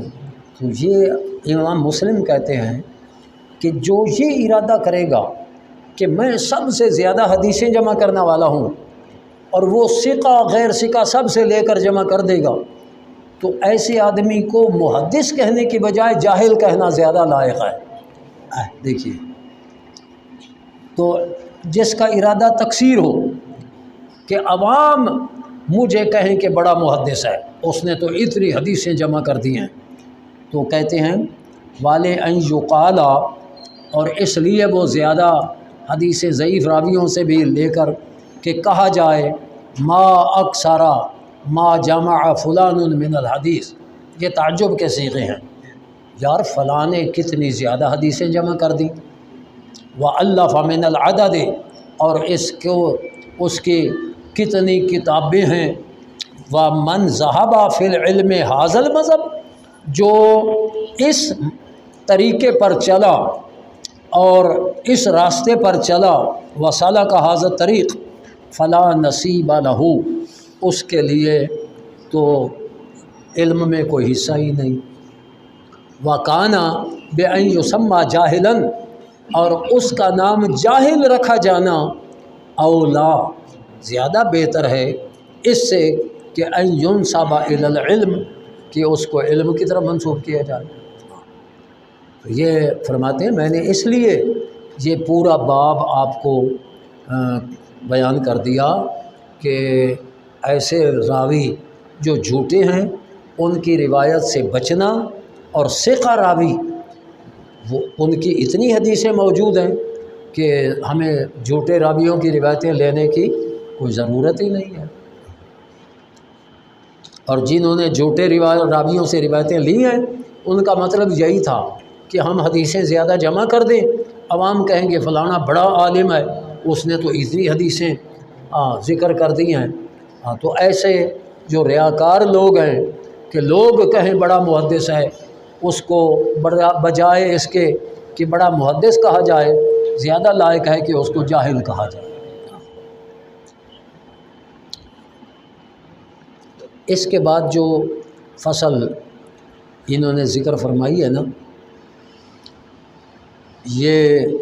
تو یہ امام مسلم کہتے ہیں کہ جو یہ ارادہ کرے گا کہ میں سب سے زیادہ حدیثیں جمع کرنے والا ہوں، اور وہ ثقہ غیر ثقہ سب سے لے کر جمع کر دے گا، تو ایسے آدمی کو محدث کہنے کی بجائے جاہل کہنا زیادہ لائق ہے۔ دیکھیے، تو جس کا ارادہ تکثیر ہو کہ عوام مجھے کہیں کہ بڑا محدث ہے، اس نے تو اتنی حدیثیں جمع کر دی ہیں، تو کہتے ہیں والے ان یقالا، اور اس لیے وہ زیادہ حدیث ضعیف راویوں سے بھی لے کر کہ کہا جائے ما اکثرا ما جمع فلان من الحدیث، یہ تعجب کے صیغے ہیں، یار فلاں نے کتنی زیادہ حدیثیں جمع کر دیں، وَأَلَّفَ مِنَ الْعَدَدِ، اور اس کی کتنی کتابیں ہیں، وَمَنْ ذَهَبَ فِي الْعِلْمِ هَذَا الْمَذْهَبِ، جو اس طریقے پر چلا اور اس راستے پر چلا، وَسَلَكَ هَذَا الطَّرِيقَ فَلَا نَصِيبَ لَهُ، اس کے لیے تو علم میں کوئی حصہ ہی نہیں، وَكَانَ بِأَن يُسَمَّى جَاهِلًا، اور اس کا نام جاہل رکھا جانا اولا، زیادہ بہتر ہے اس سے کہ ان ينسب الى العلم، کہ اس کو علم کی طرف منسوب کیا جائے۔ یہ فرماتے ہیں میں نے اس لیے یہ پورا باب آپ کو بیان کر دیا کہ ایسے راوی جو جھوٹے ہیں ان کی روایت سے بچنا، اور ثقہ راوی وہ ان کی اتنی حدیثیں موجود ہیں کہ ہمیں جھوٹے راویوں کی روایتیں لینے کی کوئی ضرورت ہی نہیں ہے، اور جنہوں نے جھوٹے راویوں سے روایتیں لی ہیں ان کا مطلب یہی تھا کہ ہم حدیثیں زیادہ جمع کر دیں، عوام کہیں گے فلانا بڑا عالم ہے، اس نے تو اتنی حدیثیں ذکر کر دی ہیں۔ تو ایسے جو ریاکار لوگ ہیں کہ لوگ کہیں بڑا محدث ہے، اس کو بجائے اس کے کہ بڑا محدث کہا جائے، زیادہ لائق ہے کہ اس کو جاہل کہا جائے۔ اس کے بعد جو فصل انہوں نے ذکر فرمائی ہے نا، یہ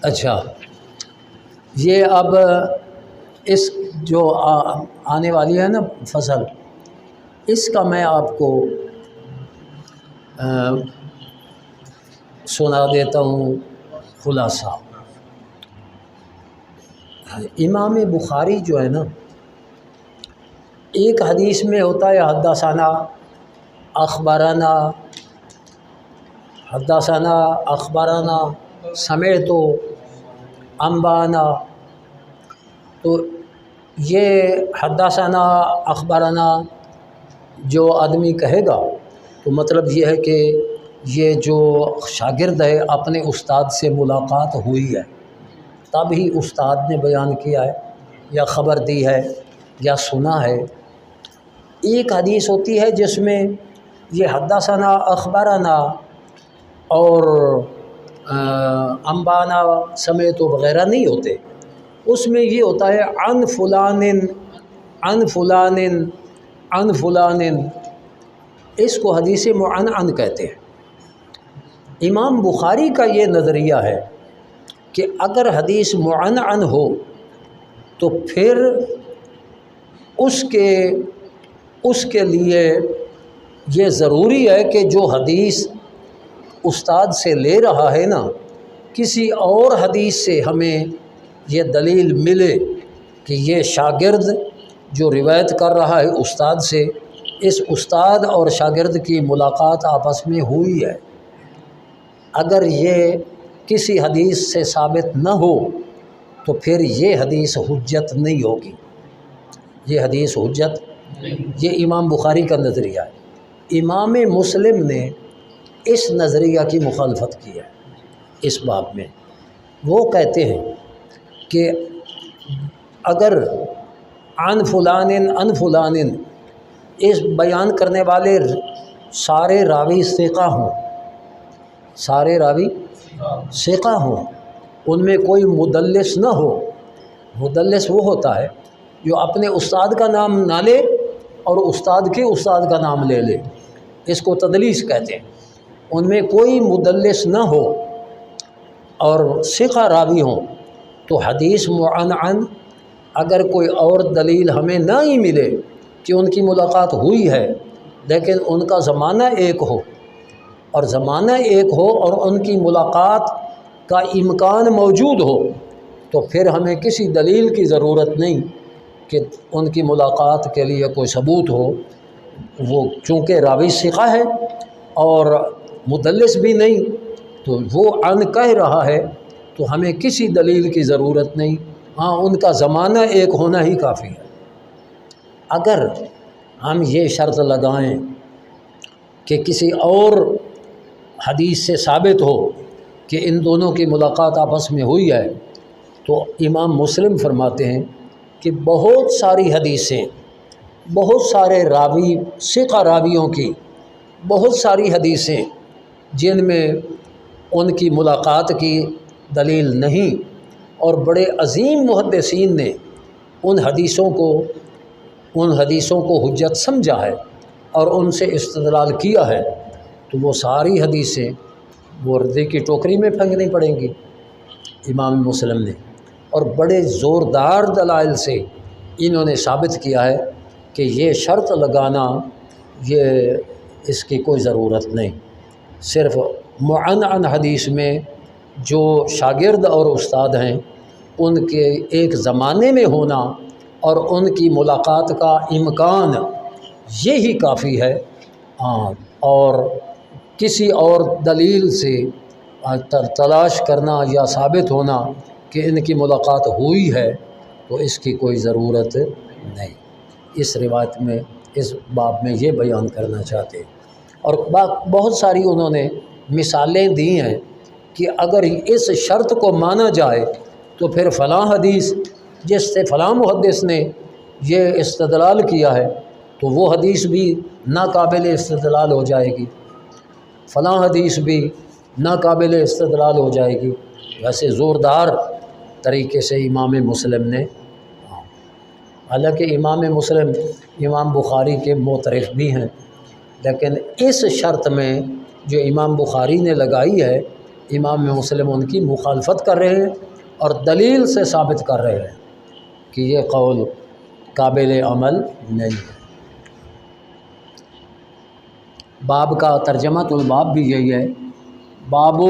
اچھا، یہ اب اس جو آنے والی ہے نا فصل، اس کا میں آپ کو سنا دیتا ہوں خلاصہ۔ امام بخاری جو ہے نا، ایک حدیث میں ہوتا ہے حدثنا، اخبرنا، حدثنا، اخبرنا، سمعت، انبانا، تو یہ حدثنا اخبرنا جو آدمی کہے گا تو مطلب یہ ہے کہ یہ جو شاگرد ہے اپنے استاد سے ملاقات ہوئی ہے، تب ہی استاد نے بیان کیا ہے یا خبر دی ہے یا سنا ہے۔ ایک حدیث ہوتی ہے جس میں یہ حدثنا، اخبرنا اور انبانا، سمیت وغیرہ نہیں ہوتے، اس میں یہ ہوتا ہے عن فلان عن فلان عن فلان، اس کو حدیث معنعن کہتے ہیں۔ امام بخاری کا یہ نظریہ ہے کہ اگر حدیث معنعن ہو تو پھر اس کے لیے یہ ضروری ہے کہ جو حدیث استاد سے لے رہا ہے نا، کسی اور حدیث سے ہمیں یہ دلیل ملے کہ یہ شاگرد جو روایت کر رہا ہے استاد سے، اس استاد اور شاگرد کی ملاقات آپس میں ہوئی ہے۔ اگر یہ کسی حدیث سے ثابت نہ ہو تو پھر یہ حدیث حجت نہیں ہوگی، یہ حدیث حجت، یہ امام بخاری کا نظریہ ہے۔ امام مسلم نے اس نظریہ کی مخالفت کی ہے اس باب میں۔ وہ کہتے ہیں کہ اگر عن فلان عن فلان، اس بیان کرنے والے سارے راوی ثقہ ہوں، سارے راوی ثقہ ہوں، ان میں کوئی مدلس نہ ہو، مدلس وہ ہوتا ہے جو اپنے استاد کا نام نہ لے اور استاد کے استاد کا نام لے لے، اس کو تدلیس کہتے ہیں۔ ان میں کوئی مدلس نہ ہو اور ثقہ راوی ہوں تو حدیث معنعن، اگر کوئی اور دلیل ہمیں نہ ہی ملے کہ ان کی ملاقات ہوئی ہے لیکن ان کا زمانہ ایک ہو اور ان کی ملاقات کا امکان موجود ہو، تو پھر ہمیں کسی دلیل کی ضرورت نہیں کہ ان کی ملاقات کے لیے کوئی ثبوت ہو۔ وہ چونکہ راوی ثقہ ہے اور مدلس بھی نہیں، تو وہ عن کہہ رہا ہے تو ہمیں کسی دلیل کی ضرورت نہیں، ہاں ان کا زمانہ ایک ہونا ہی کافی ہے۔ اگر ہم یہ شرط لگائیں کہ کسی اور حدیث سے ثابت ہو کہ ان دونوں کی ملاقات آپس میں ہوئی ہے، تو امام مسلم فرماتے ہیں کہ بہت ساری حدیثیں، بہت سارے راوی، ثقہ راویوں کی بہت ساری حدیثیں جن میں ان کی ملاقات کی دلیل نہیں، اور بڑے عظیم محدثین نے ان حدیثوں کو حجت سمجھا ہے اور ان سے استدلال کیا ہے، تو وہ ساری حدیثیں مردے کی ٹوکری میں پھینکنی پڑیں گی امام مسلم نے۔ اور بڑے زوردار دلائل سے انہوں نے ثابت کیا ہے کہ یہ شرط لگانا یہ اس کی کوئی ضرورت نہیں، صرف معنعن حدیث میں جو شاگرد اور استاد ہیں ان کے ایک زمانے میں ہونا اور ان کی ملاقات کا امکان یہی کافی ہے، اور کسی اور دلیل سے تلاش کرنا یا ثابت ہونا کہ ان کی ملاقات ہوئی ہے تو اس کی کوئی ضرورت نہیں۔ اس روایت میں، اس باب میں یہ بیان کرنا چاہتے ہیں۔ اور بہت ساری انہوں نے مثالیں دی ہیں کہ اگر اس شرط کو مانا جائے تو پھر فلاں حدیث جس سے فلاں محدث نے یہ استدلال کیا ہے تو وہ حدیث بھی ناقابل استدلال ہو جائے گی، فلاں حدیث بھی ناقابل استدلال ہو جائے گی۔ ویسے زوردار طریقے سے امام مسلم نے، حالانکہ امام مسلم امام بخاری کے معترف بھی ہیں، لیکن اس شرط میں جو امام بخاری نے لگائی ہے امام مسلم ان کی مخالفت کر رہے ہیں اور دلیل سے ثابت کر رہے ہیں کہ یہ قول قابل عمل نہیں ہے۔ باب کا ترجمہ الباب بھی یہی ہے، باب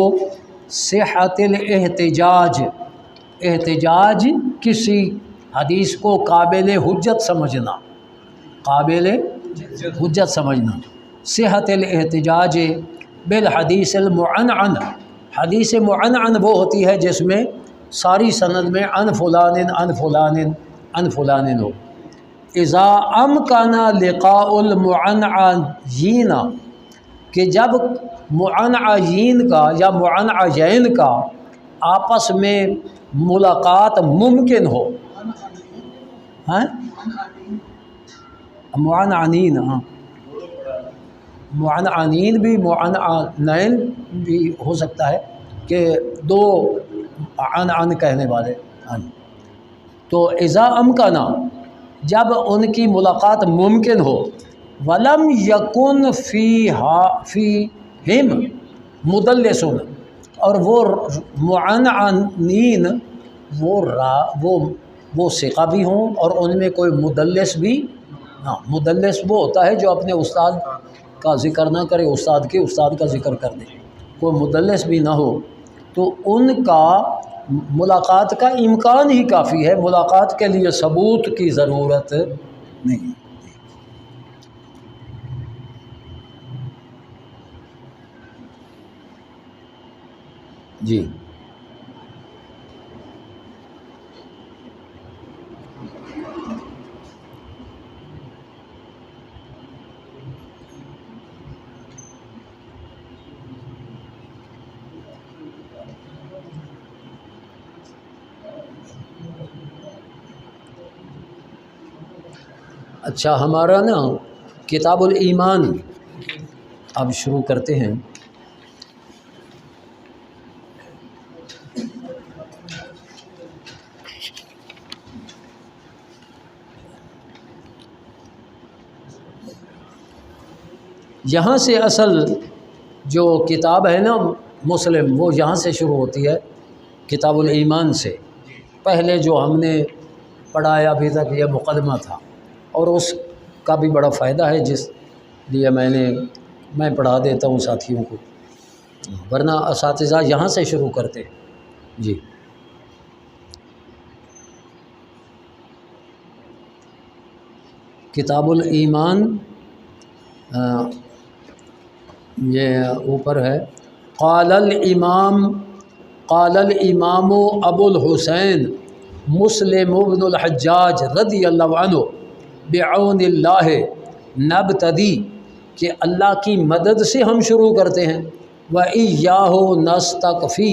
صحت الاحتجاج، احتجاج کسی حدیث کو قابل حجت سمجھنا، قابل حجت سمجھنا۔ صحت الاحتجاج بالحدیث المعنعن، حدیث معنعن وہ ہوتی ہے جس میں ساری سند میں عن فلان عن فلان عن فلان ہو۔ اذا امکن لقاء المعنعین، کہ جب معنعین کا یا معنعین کا آپس میں ملاقات ممکن ہو، معنعنین، ہاں معنعنین بھی معنعنین بھی ہو سکتا ہے کہ دو عن کہنے والے، تو اذا امکنا، جب ان کی ملاقات ممکن ہو، ولم یکن فیہم مدلس، اور وہ معنعنین وہ ثقہ بھی ہوں اور ان میں کوئی مدلس بھی نہ، مدلس وہ ہوتا ہے جو اپنے استاد کا ذکر نہ کرے، استاد کے استاد کا ذکر کر دے، کوئی مدلس بھی نہ ہو، تو ان کا ملاقات کا امکان ہی کافی ہے، ملاقات کے لیے ثبوت کی ضرورت نہیں۔ جی اچھا، ہمارا نا کتاب الایمان اب شروع کرتے ہیں۔ یہاں سے اصل جو کتاب ہے نا مسلم، وہ یہاں سے شروع ہوتی ہے، کتاب الایمان سے۔ پہلے جو ہم نے پڑھا ہے ابھی تک یہ مقدمہ تھا، اور اس کا بھی بڑا فائدہ ہے، جس لیے میں پڑھا دیتا ہوں ساتھیوں کو، ورنہ اساتذہ یہاں سے شروع کرتے ہیں۔ جی کتاب الایمان یہ اوپر ہے۔ قال الامام ابو الحسین مسلم بن الحجاج رضی اللہ عنہ بعون اللہ نبتدی، کہ اللہ کی مدد سے ہم شروع کرتے ہیں، وَإِيَّاهُ نَسْتَكْفِي،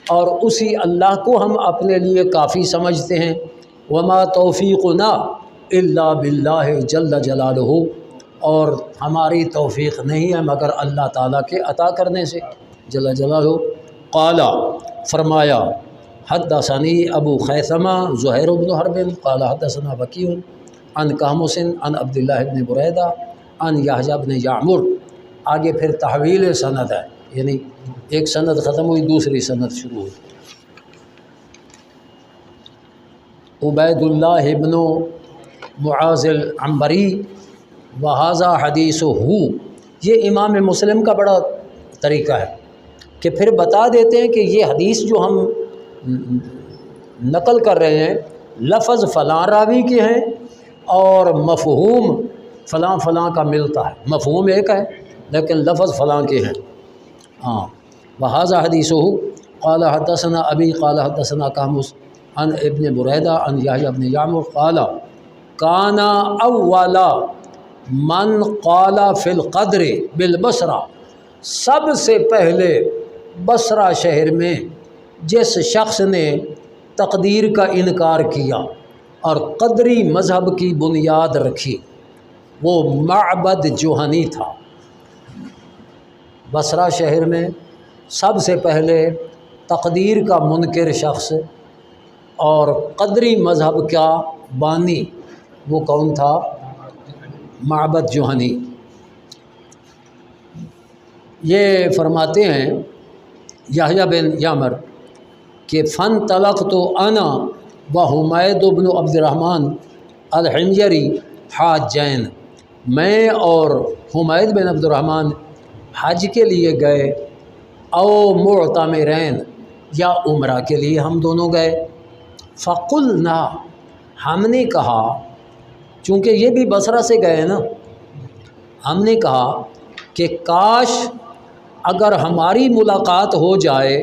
اور اسی اللہ کو ہم اپنے لیے کافی سمجھتے ہیں، وَمَا تَوْفِيقُنَا إِلَّا بِاللَّهِ جَلَّ جَلَالُهُ، اور ہماری توفیق نہیں ہے مگر اللہ تعالیٰ کے عطا کرنے سے جل جلالہ۔ قال، فرمایا، حدثنی ابو خیثمہ زہیر بن حرب قال حدثنا وکیع عن قاموس عن عبداللہ بن بریدہ عن یحییٰ بن یعمر۔ آگے پھر تحویل سند ہے، یعنی ایک سند ختم ہوئی دوسری سند شروع ہوئی۔ عبید اللہ بن معاذ العنبری وہذا حدیث ہو، یہ امام مسلم کا بڑا طریقہ ہے کہ پھر بتا دیتے ہیں کہ یہ حدیث جو ہم نقل کر رہے ہیں لفظ فلاں راوی کے ہیں اور مفہوم فلاں فلاں کا ملتا ہے، مفہوم ایک ہے لیکن لفظ فلاں کے ہیں۔ ہاں، وہذا حدیث ہو قال حدثنا ابی قال حدثنا قاموس عن ابن بریدہ عن یحییٰ بن یعمر قال کان اول من قال فی القدر بالبصرہ، سب سے پہلے بصرہ شہر میں جس شخص نے تقدیر کا انکار کیا اور قدری مذہب کی بنیاد رکھی وہ معبد جوہنی تھا۔ بصرہ شہر میں سب سے پہلے تقدیر کا منکر شخص اور قدری مذہب کا بانی وہ کون تھا؟ معبد جوہنی۔ یہ فرماتے ہیں یحییٰ بن یعمر کہ فن طلق تو انا و حمید بن عبد الرحمن الحمیری حاجین، میں اور حمید بن عبد الرحمن حج کے لیے گئے، او معتمرین یا عمرہ کے لیے ہم دونوں گئے۔ فقلنا، ہم نے کہا، چونکہ یہ بھی بصرہ سے گئے نا، ہم نے کہا کہ کاش اگر ہماری ملاقات ہو جائے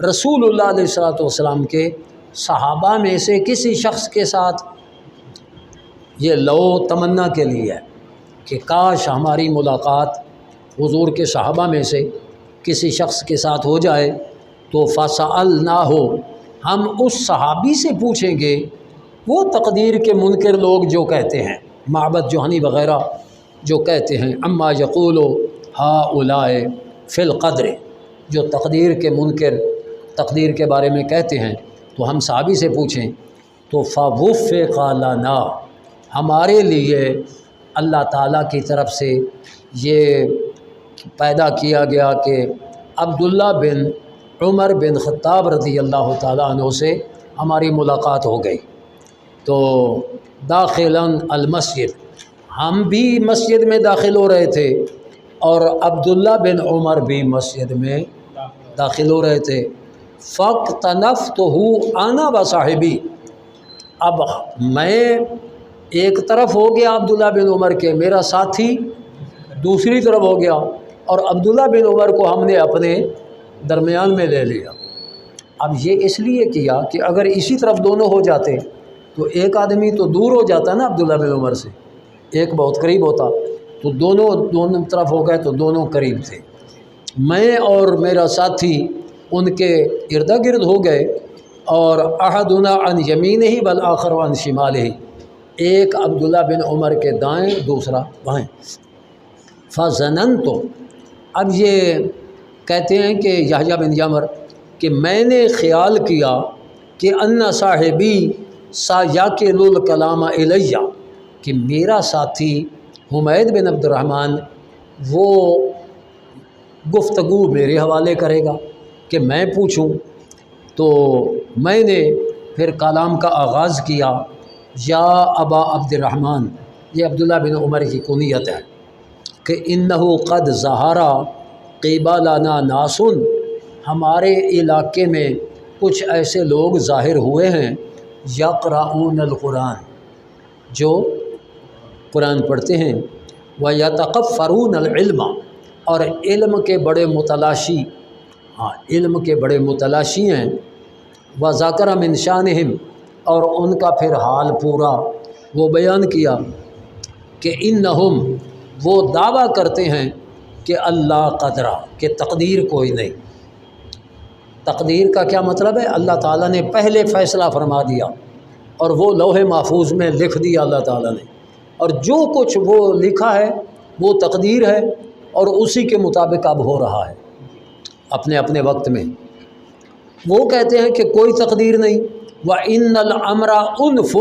رسول اللہ علیہ والسلام کے صحابہ میں سے کسی شخص کے ساتھ، یہ لو تمنا کے لیے ہے کہ کاش ہماری ملاقات حضور کے صحابہ میں سے کسی شخص کے ساتھ ہو جائے، تو فسألناہ، ہم اس صحابی سے پوچھیں گے، وہ تقدیر کے منکر لوگ جو کہتے ہیں، معبد جوہنی وغیرہ جو کہتے ہیں، اما یقول ہؤلاء فی القدر، جو تقدیر کے منکر تقدیر کے بارے میں کہتے ہیں، تو ہم صحابی سے پوچھیں تو فوفق لنا، ہمارے لیے اللہ تعالیٰ کی طرف سے یہ پیدا کیا گیا کہ عبداللہ بن عمر بن خطاب رضی اللہ تعالیٰ عنہ سے ہماری ملاقات ہو گئی۔ تو داخلاً المسجد، ہم بھی مسجد میں داخل ہو رہے تھے اور عبداللہ بن عمر بھی مسجد میں داخل ہو رہے تھے۔ فاقتنفتہ انا و صاحبی، اب میں ایک طرف ہو گیا عبداللہ بن عمر کے، میرا ساتھی دوسری طرف ہو گیا، اور عبداللہ بن عمر کو ہم نے اپنے درمیان میں لے لیا۔ اب یہ اس لیے کیا کہ اگر اسی طرف دونوں ہو جاتے تو ایک آدمی تو دور ہو جاتا نا عبداللہ بن عمر سے، ایک بہت قریب ہوتا، تو دونوں طرف ہو گئے تو دونوں قریب تھے۔ میں اور میرا ساتھی ان کے ارد گرد ہو گئے، اور احدنا عن یمینہ والآخر عن شمالہ، ایک عبداللہ بن عمر کے دائیں دوسرا بائیں۔ فظننت، اب یہ کہتے ہیں کہ یحییٰ بن یعمر کہ میں نے خیال کیا کہ ان صاحبی سایاکل الکلام الیہ، کہ میرا ساتھی حمید بن عبد الرحمن وہ گفتگو میرے حوالے کرے گا کہ میں پوچھوں، تو میں نے پھر کلام کا آغاز کیا، یا ابا عبد الرحمن، یہ عبداللہ بن عمر کی کنیت ہے، کہ انہو قد ظہرا قبلنا ناسن، ہمارے علاقے میں کچھ ایسے لوگ ظاہر ہوئے ہیں، یقرؤون القرآن، جو قرآن پڑھتے ہیں، ویتقفرون العلم، اور علم کے بڑے متلاشی، علم کے بڑے متلاشی ہیں، وذکر من شانہم، اور ان کا پھر حال پورا وہ بیان کیا کہ انہم، وہ دعویٰ کرتے ہیں کہ اللہ قدرہ، کہ تقدیر کوئی نہیں۔ تقدیر کا کیا مطلب ہے؟ اللہ تعالیٰ نے پہلے فیصلہ فرما دیا اور وہ لوح محفوظ میں لکھ دیا اللہ تعالیٰ نے، اور جو کچھ وہ لکھا ہے وہ تقدیر ہے، اور اسی کے مطابق اب ہو رہا ہے اپنے اپنے وقت میں۔ وہ کہتے ہیں کہ کوئی تقدیر نہیں۔ وَإِنَّ الْأَمْرَ أُنْفٌ،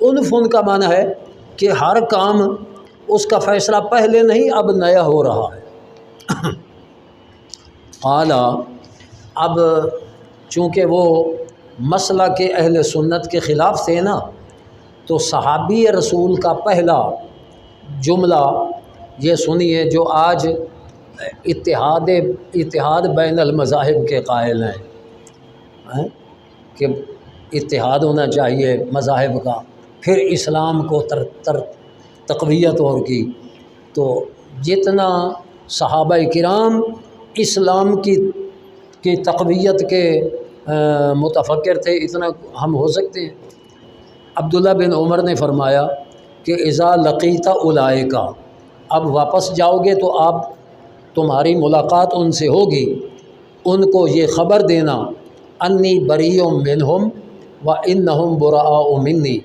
أُنْفٌ کا معنی ہے کہ ہر کام اس کا فیصلہ پہلے نہیں، اب نیا ہو رہا ہے۔ قال، اب چونکہ وہ مسئلہ کے اہل سنت کے خلاف تھے نا، تو صحابی رسول کا پہلا جملہ یہ سنیے، جو آج اتحاد بین المذاہب کے قائل ہیں کہ اتحاد ہونا چاہیے مذاہب کا، پھر اسلام کو تقویت اور کی، تو جتنا صحابہ کرام اسلام کی تقویت کے متفکر تھے، اتنا ہم ہو سکتے ہیں۔ عبداللہ بن عمر نے فرمایا کہ اذا لقیت اولئک، اب واپس جاؤ گے تو آپ تمہاری ملاقات ان سے ہوگی، ان کو یہ خبر دینا انی بریء منہم وانہم براء منی،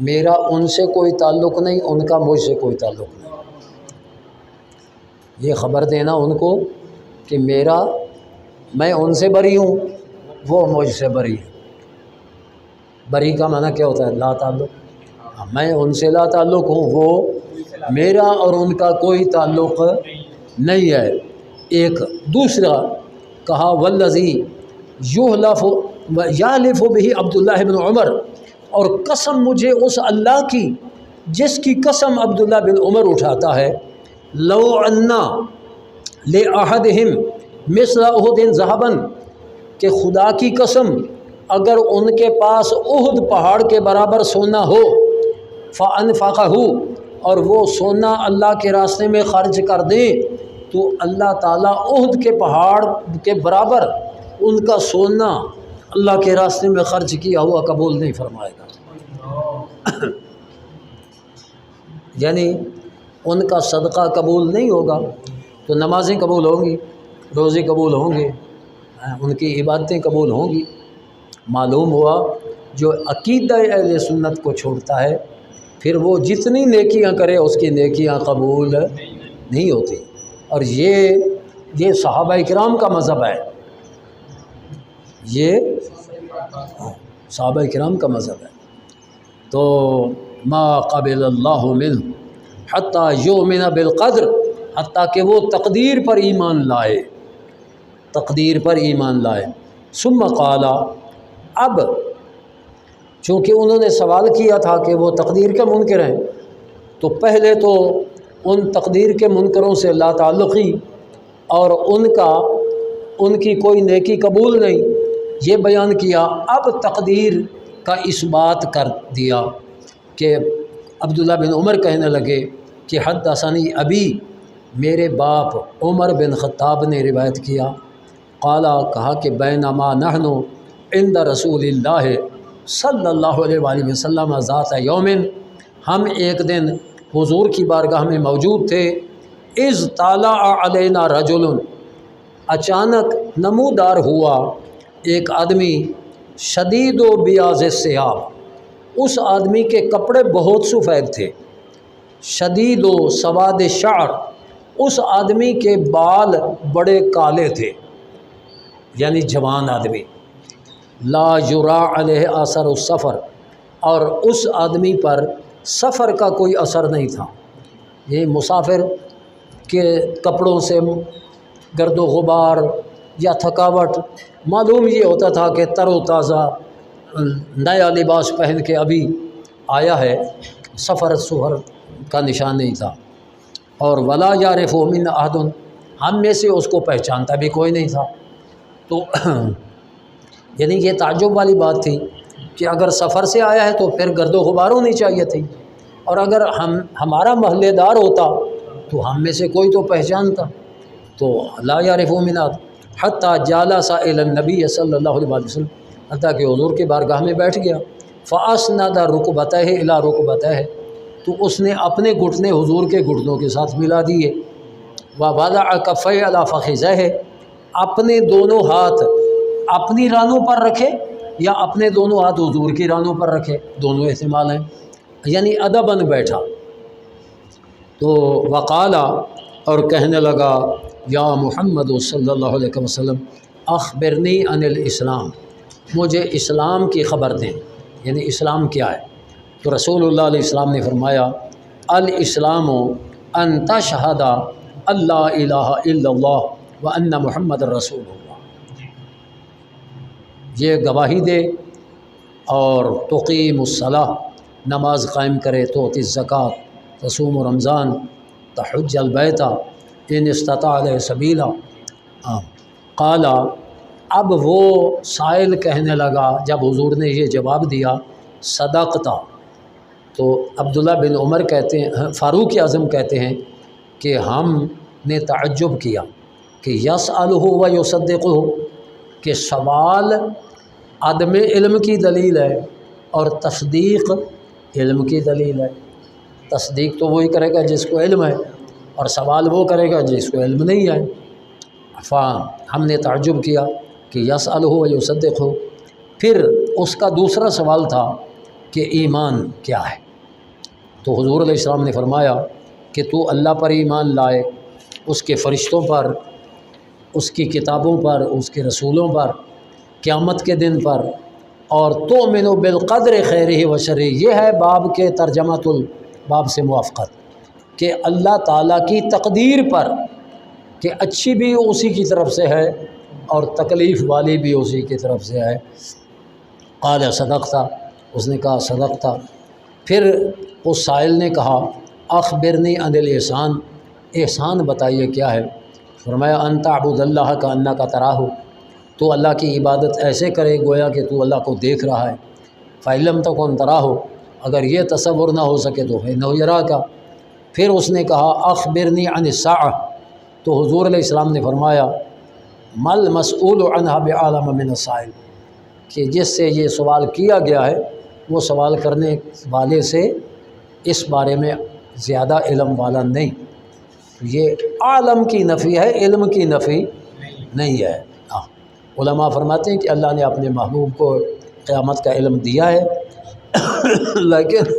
میرا ان سے کوئی تعلق نہیں، ان کا مجھ سے کوئی تعلق نہیں۔ یہ خبر دینا ان کو کہ میں ان سے بری ہوں، وہ مجھ سے بری ہے۔ بری کا معنی کیا ہوتا ہے؟ لا تعلق۔ میں ان سے لا تعلق ہوں، وہ میرا اور ان کا کوئی تعلق نہیں ہے۔ ایک دوسرا کہا والذی یحلف بہ عبداللہ بن عمر، اور قسم مجھے اس اللہ کی جس کی قسم عبداللہ بن عمر اٹھاتا ہے، لو انا لاحدہم مثل احد ذہبا، کہ خدا کی قسم اگر ان کے پاس احد پہاڑ کے برابر سونا ہو، فانفقہ، اور وہ سونا اللہ کے راستے میں خرچ کر دیں، تو اللہ تعالیٰ احد کے پہاڑ کے برابر ان کا سونا اللہ کے راستے میں خرچ کیا ہوا قبول نہیں فرمائے گا۔ یعنی ان کا صدقہ قبول نہیں ہوگا تو نمازیں قبول ہوں گی، روزے قبول ہوں گے، ان کی عبادتیں قبول ہوں گی۔ معلوم ہوا جو عقیدہ اہل سنت کو چھوڑتا ہے، پھر وہ جتنی نیکیاں کرے اس کی نیکیاں قبول نہیں ہوتی، اور یہ صحابہ کرام کا مذہب ہے، یہ صحابہ کرام کا مذہب ہے۔ تو ما قبل اللہ منہ حتیٰ یؤمن بالقدر، حتیٰ کہ وہ تقدیر پر ایمان لائے، تقدیر پر ایمان لائے۔ ثم قال، اب چونکہ انہوں نے سوال کیا تھا کہ وہ تقدیر کے منکر ہیں، تو پہلے تو ان تقدیر کے منکروں سے لا تعلقی اور ان کی کوئی نیکی قبول نہیں، یہ بیان کیا۔ اب تقدیر کا اس بات کر دیا کہ عبداللہ بن عمر کہنے لگے کہ حدثنی ابی، میرے باپ عمر بن خطاب نے روایت کیا، قالا، کہا کہ بینما نحن عند رسول اللہ صلی اللہ علیہ وآلہ وسلم ذات یومن، ہم ایک دن حضور کی بارگاہ میں موجود تھے، اذ طالع علینا رجل، اچانک نمودار ہوا ایک آدمی، شدید و بیاض الثیاب، اس آدمی کے کپڑے بہت سفید تھے، شدید و سواد شعر، اس آدمی کے بال بڑے کالے تھے، یعنی جوان آدمی، لا یرا علیہ اثر السفر، اور اس آدمی پر سفر کا کوئی اثر نہیں تھا، یہ مسافر کہ کپڑوں سے گرد و غبار یا تھکاوٹ، معلوم یہ ہوتا تھا کہ تر و تازہ نیا لباس پہن کے ابھی آیا ہے، سفر کا نشان نہیں تھا۔ اور ولا یعرف من احد، ہم میں سے اس کو پہچانتا بھی کوئی نہیں تھا۔ تو یعنی یہ تعجب والی بات تھی کہ اگر سفر سے آیا ہے تو پھر گرد و غبار ہونی چاہیے تھی، اور اگر ہمارا محلے دار ہوتا تو ہم میں سے کوئی تو پہچانتا۔ تو لا یعرف من احد حتی جالس الی النبی صلی اللہ علیہ وسلم، حتیٰ کہ حضور کی بارگاہ میں بیٹھ گیا۔ فاسند رکبتہ الی رکبتہ، تو اس نے اپنے گھٹنے حضور کے گھٹنوں کے ساتھ ملا دیے۔ ووضع کفیہ علی فخذیہ، اپنے دونوں ہاتھ اپنی رانوں پر رکھے یا اپنے دونوں ہاتھ حضور کی رانوں پر رکھے، دونوں احتمال ہیں، یعنی ادباً بیٹھا۔ تو وقالا، اور کہنے لگا، یا محمد صلی اللہ علیہ وسلم اخبرنی عن الاسلام، مجھے اسلام کی خبر دیں، یعنی اسلام کیا ہے۔ تو رسول اللہ علیہ السلام نے فرمایا، الاسلام ان تشہد اللہ الہ الا اللہ وان محمد رسول اللہ، یہ گواہی دے اور تقیم الصلاۃ، نماز قائم کرے، توتی الزکوٰۃ، تصوم رمضان، تحج البیت ان استطاع الیہ سبیلا۔ قال، اب وہ سائل کہنے لگا جب حضور نے یہ جواب دیا، صدقتا، تو عبداللہ بن عمر کہتے ہیں، فاروق اعظم کہتے ہیں کہ ہم نے تعجب کیا کہ یسألہ و یصدقہ، کہ سوال عدم علم کی دلیل ہے اور تصدیق علم کی دلیل ہے۔ تصدیق تو وہی کرے گا جس کو علم ہے، اور سوال وہ کرے گا جس کو علم نہیں ہے۔ ہم نے تعجب کیا کہ یسألہ و یصدقہ۔ پھر اس کا دوسرا سوال تھا کہ ایمان کیا ہے؟ تو حضور علیہ السلام نے فرمایا کہ تو اللہ پر ایمان لائے، اس کے فرشتوں پر، اس کی کتابوں پر، اس کے رسولوں پر، قیامت کے دن پر، اور تؤمن بالقدر خیرہ و شرہ، یہ ہے باب کے ترجمۃ الباب سے موافقت، کہ اللہ تعالیٰ کی تقدیر پر، کہ اچھی بھی اسی کی طرف سے ہے اور تکلیف والی بھی اسی کی طرف سے ہے۔ قال صدقتا، اس نے کہا صدقتا۔ پھر اس سائل نے کہا، اخبرنی عن الاحسان، احسان بتائیے کیا ہے؟ فرمایا، ان تعبد اللہ کانک تراہ، تو اللہ کی عبادت ایسے کرے گویا کہ تو اللہ کو دیکھ رہا ہے۔ فإن لم تکن تراہ، اگر یہ تصور نہ ہو سکے تو فإنہ یراک۔ پھر اس نے کہا، اخبرنی عن الساعہ، تو حضور علیہ السلام نے فرمایا، مل مسئول عنہا بعالم من السائل، کہ جس سے یہ سوال کیا گیا ہے وہ سوال کرنے والے سے اس بارے میں زیادہ علم والا نہیں۔ یہ عالم کی نفی ہے، علم کی نفی نہیں ہے۔ علماء فرماتے ہیں کہ اللہ نے اپنے محبوب کو قیامت کا علم دیا ہے، لیکن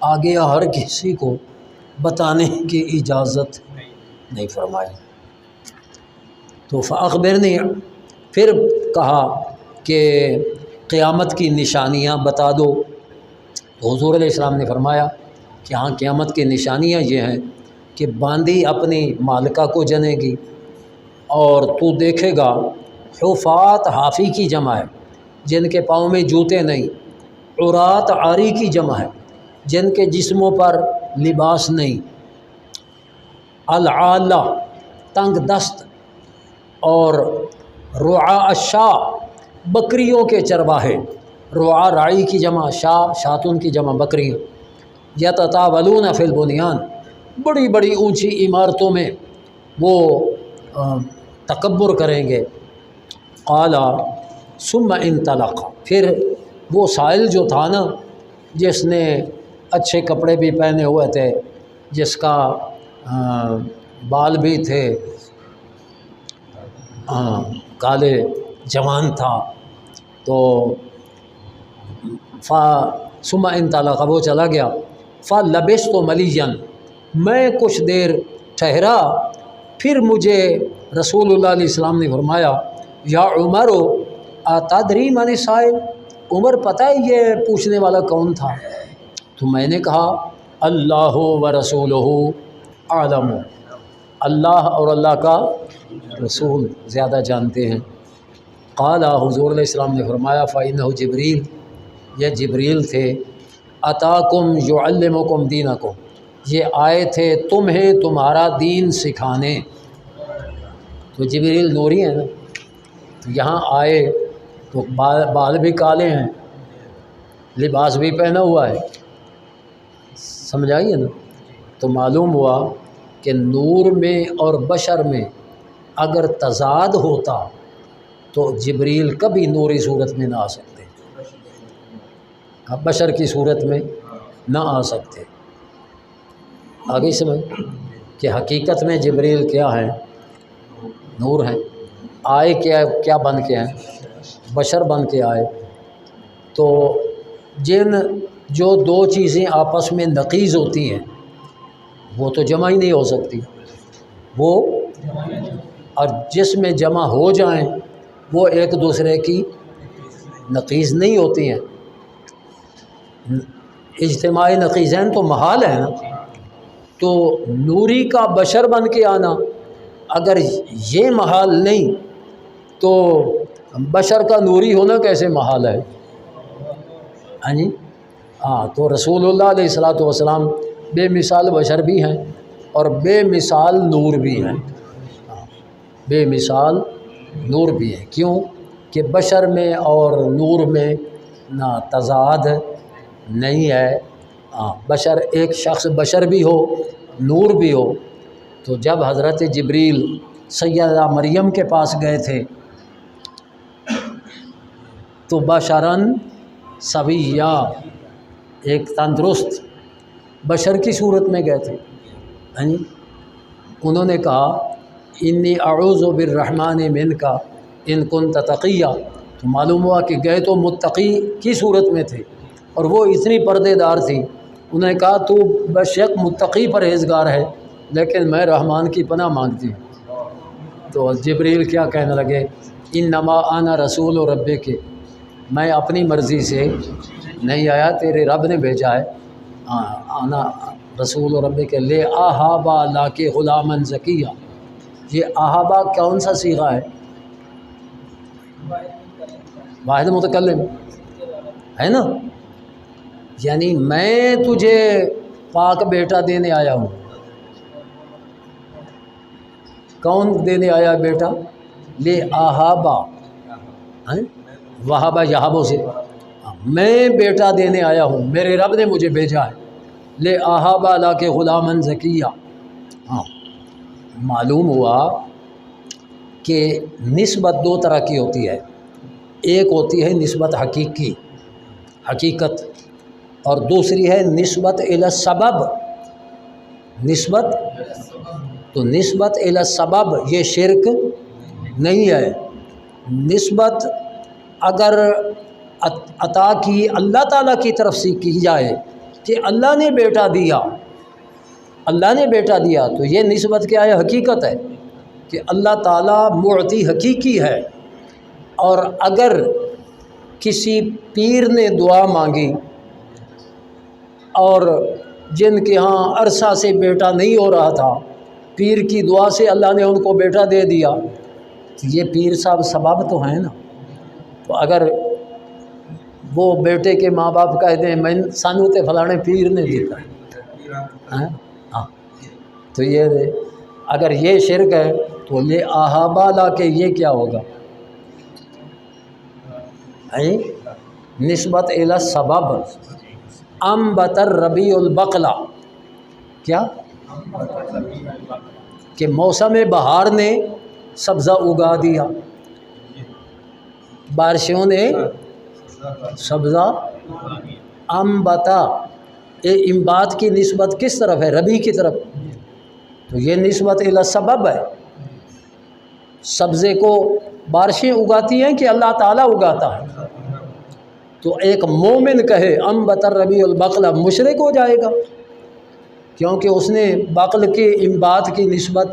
آگے ہر کسی کو بتانے کی اجازت نہیں فرمائی۔ تو فاخبرنی، پھر کہا کہ قیامت کی نشانیاں بتا دو۔ تو حضور علیہ السلام نے فرمایا کہ ہاں، قیامت کی نشانیاں یہ ہیں کہ باندی اپنی مالکہ کو جنے گی، اور تو دیکھے گا حفات، حافی کی جمع ہے، جن کے پاؤں میں جوتے نہیں، عرات، عاری کی جمع ہے، جن کے جسموں پر لباس نہیں، العالہ، تنگ دست، اور رعاء الشاء، بکریوں کے چرواہے، رعاء راعی کی جمع، شاء شاتون کی جمع بکریاں، یتطاولون فی البنیان، بڑی بڑی اونچی عمارتوں میں وہ تکبر کریں گے۔ قال ثم انطلق، پھر وہ سائل جو تھا نا، جس نے اچھے کپڑے بھی پہنے ہوئے تھے، جس کا بال بھی تھے کالے، جوان تھا، تو ثم انطلق، وہ چلا گیا۔ فلبثت ملیا، میں کچھ دیر ٹھہرا، پھر مجھے رسول اللہ علیہ السلام نے فرمایا، یا عمر اتدری من السائل، عمر پتہ ہے یہ پوچھنے والا کون تھا؟ تو میں نے کہا اللہ و رسولہ عالم، اللہ اور اللہ کا رسول زیادہ جانتے ہیں۔ قال حضور علیہ السلام نے فرمایا فإنہ جبریل، یہ جبریل تھے، اتاکم یعلمکم دینکم، یہ آئے تھے تمہیں تمہارا دین سکھانے۔ تو جبریل نوری ہیں نا، تو یہاں آئے تو بال بھی کالے ہیں، لباس بھی پہنا ہوا ہے، سمجھائیے نا۔ تو معلوم ہوا کہ نور میں اور بشر میں اگر تضاد ہوتا تو جبریل کبھی نوری صورت میں نہ آ سکتے، بشر کی صورت میں نہ آ سکتے۔ آگے سمجھ کہ حقیقت میں جبریل کیا ہیں؟ نور ہیں۔ آئے کیا بن کے ہیں؟ بشر بن کے آئے۔ تو جو دو چیزیں آپس میں نقیض ہوتی ہیں وہ تو جمع ہی نہیں ہو سکتی، وہ اور جس میں جمع ہو جائیں وہ ایک دوسرے کی نقیض نہیں ہوتی ہیں۔ اجتماعی نقیضین تو محال ہے نا۔ تو نوری کا بشر بن کے آنا اگر یہ محال نہیں تو بشر کا نوری ہونا کیسے محال ہے؟ ہاں جی، ہاں۔ تو رسول اللہ علیہ الصلوۃ والسلام بے مثال بشر بھی ہیں اور بے مثال نور بھی ہیں، بے مثال نور بھی ہیں۔ کیوں کہ بشر میں اور نور میں نہ تضاد نہیں ہے۔ بشر ایک شخص بشر بھی ہو نور بھی ہو۔ تو جب حضرت جبریل سیدہ مریم کے پاس گئے تھے تو بشراً سویہ، ایک تندرست بشر کی صورت میں گئے تھے۔ انہوں نے کہا انی اعوذ بالرحمن منک ان کنت تقیہ۔ تو معلوم ہوا کہ گئے تو متقی کی صورت میں تھے اور وہ اتنی پردے دار تھی۔ انہوں نے کہا تو بشک متقی پرہیزگار ہے لیکن میں رحمان کی پناہ مانگتی ہوں۔ تو جبریل کیا کہنے لگے انما انا رسول ربک، میں اپنی مرضی سے نہیں آیا، تیرے رب نے بھیجا ہے۔ انا رسول ربک لے احابا لا کے غلاما زکیہ۔ یہ احابا کون سا صیغہ ہے؟ واحد متکلم ہے نا، یعنی میں تجھے پاک بیٹا دینے آیا ہوں۔ کون دینے آیا بیٹا؟ لے احابا، وہابا یہابوں سے، میں بیٹا دینے آیا ہوں، میرے رب نے مجھے بھیجا ہے۔ لے احابا لا کے غلاما زکیہ۔ معلوم ہوا کہ نسبت دو طرح کی ہوتی ہے، ایک ہوتی ہے نسبت حقیقی، حقیقت، اور دوسری ہے نسبت الی السبب۔ نسبت تو نسبت الی السبب یہ شرک نہیں ہے۔ نسبت اگر عطا کی اللہ تعالیٰ کی طرف سے کی جائے کہ اللہ نے بیٹا دیا، اللہ نے بیٹا دیا، تو یہ نسبت کیا ہے؟ حقیقت ہے کہ اللہ تعالیٰ معطی حقیقی ہے۔ اور اگر کسی پیر نے دعا مانگی اور جن کے ہاں عرصہ سے بیٹا نہیں ہو رہا تھا، پیر کی دعا سے اللہ نے ان کو بیٹا دے دیا، تو یہ پیر صاحب سبب تو ہیں نا۔ تو اگر وہ بیٹے کے ماں باپ کہہ دیں میں سانو تے فلانے پیر نے دیتا ہے، ہاں، تو یہ اگر یہ شرک ہے تو لے احابا لا کے یہ کیا ہوگا؟ نسبت الی السبب۔ انبت الربیع البقلا، کیا کہ موسم بہار نے سبزہ اگا دیا، بارشوں نے سبزہ انبتا۔ انبات کی نسبت کس طرف ہے؟ ربیع کی طرف۔ تو یہ نسبت الی السبب ہے۔ سبزے کو بارشیں اگاتی ہیں کہ اللہ تعالیٰ اگاتا ہے؟ تو ایک مومن کہے انبت الربیع البقلا، مشرک ہو جائے گا، کیونکہ اس نے بقل کے انبات کی نسبت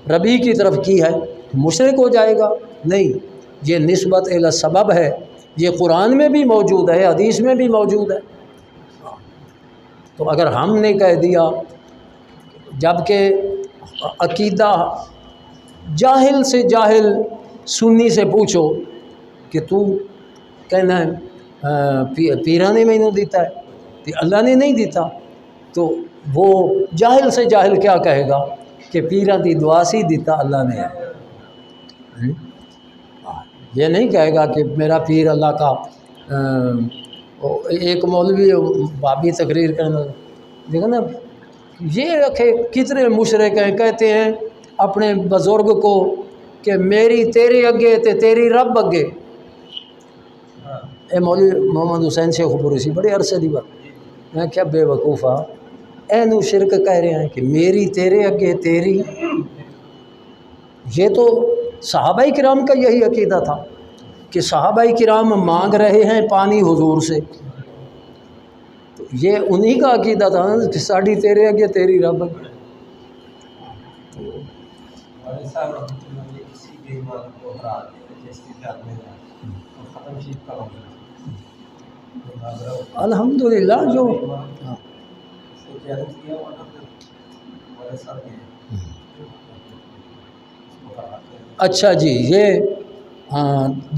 ربیع کی طرف کی ہے، مشرک ہو جائے گا۔ نہیں، یہ نسبت الی السبب ہے، یہ قرآن میں بھی موجود ہے، حدیث میں بھی موجود ہے۔ تو اگر ہم نے کہہ دیا، جب کہ عقیدہ جاہل سے جاہل سنی سے پوچھو کہ تو کہنا ہے پیرانے میں نہیں دیتا ہے کہ اللہ نے نہیں دیتا، تو وہ جاہل سے جاہل کیا کہے گا کہ پیرا دی دعا سی دیتا اللہ نے ہے۔ یہ نہیں کہے گا کہ میرا پیر اللہ کا ایک مولوی بابی تقریر کرنا، دیکھو نا یہ رکھے کتنے مشرک ہیں، کہتے ہیں اپنے بزرگ کو کہ میری تیرے اگے تے تیری رب اگے۔ اے مولوی محمد حسین شیخ پوریسی بڑے عرصے دی بات، میں کیا بے وقوفا اینو شرک کہہ رہے ہیں کہ میری تیرے اگے تیری۔ یہ تو صحابہ کرام کا یہی عقیدہ تھا کہ صحابہ کرام مانگ رہے ہیں پانی حضور سے، تو یہ انہی کا عقیدہ تھا کہ ساڑھی تیرے اگے تیری رب اگے۔ الحمدللہ جو اچھا جی، یہ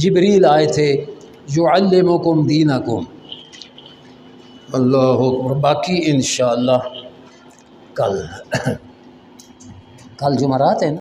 جبریل آئے تھے یعلمکم دینکم، اللہ اکبر۔ باقی انشاءاللہ کل جمعرات ہے نا۔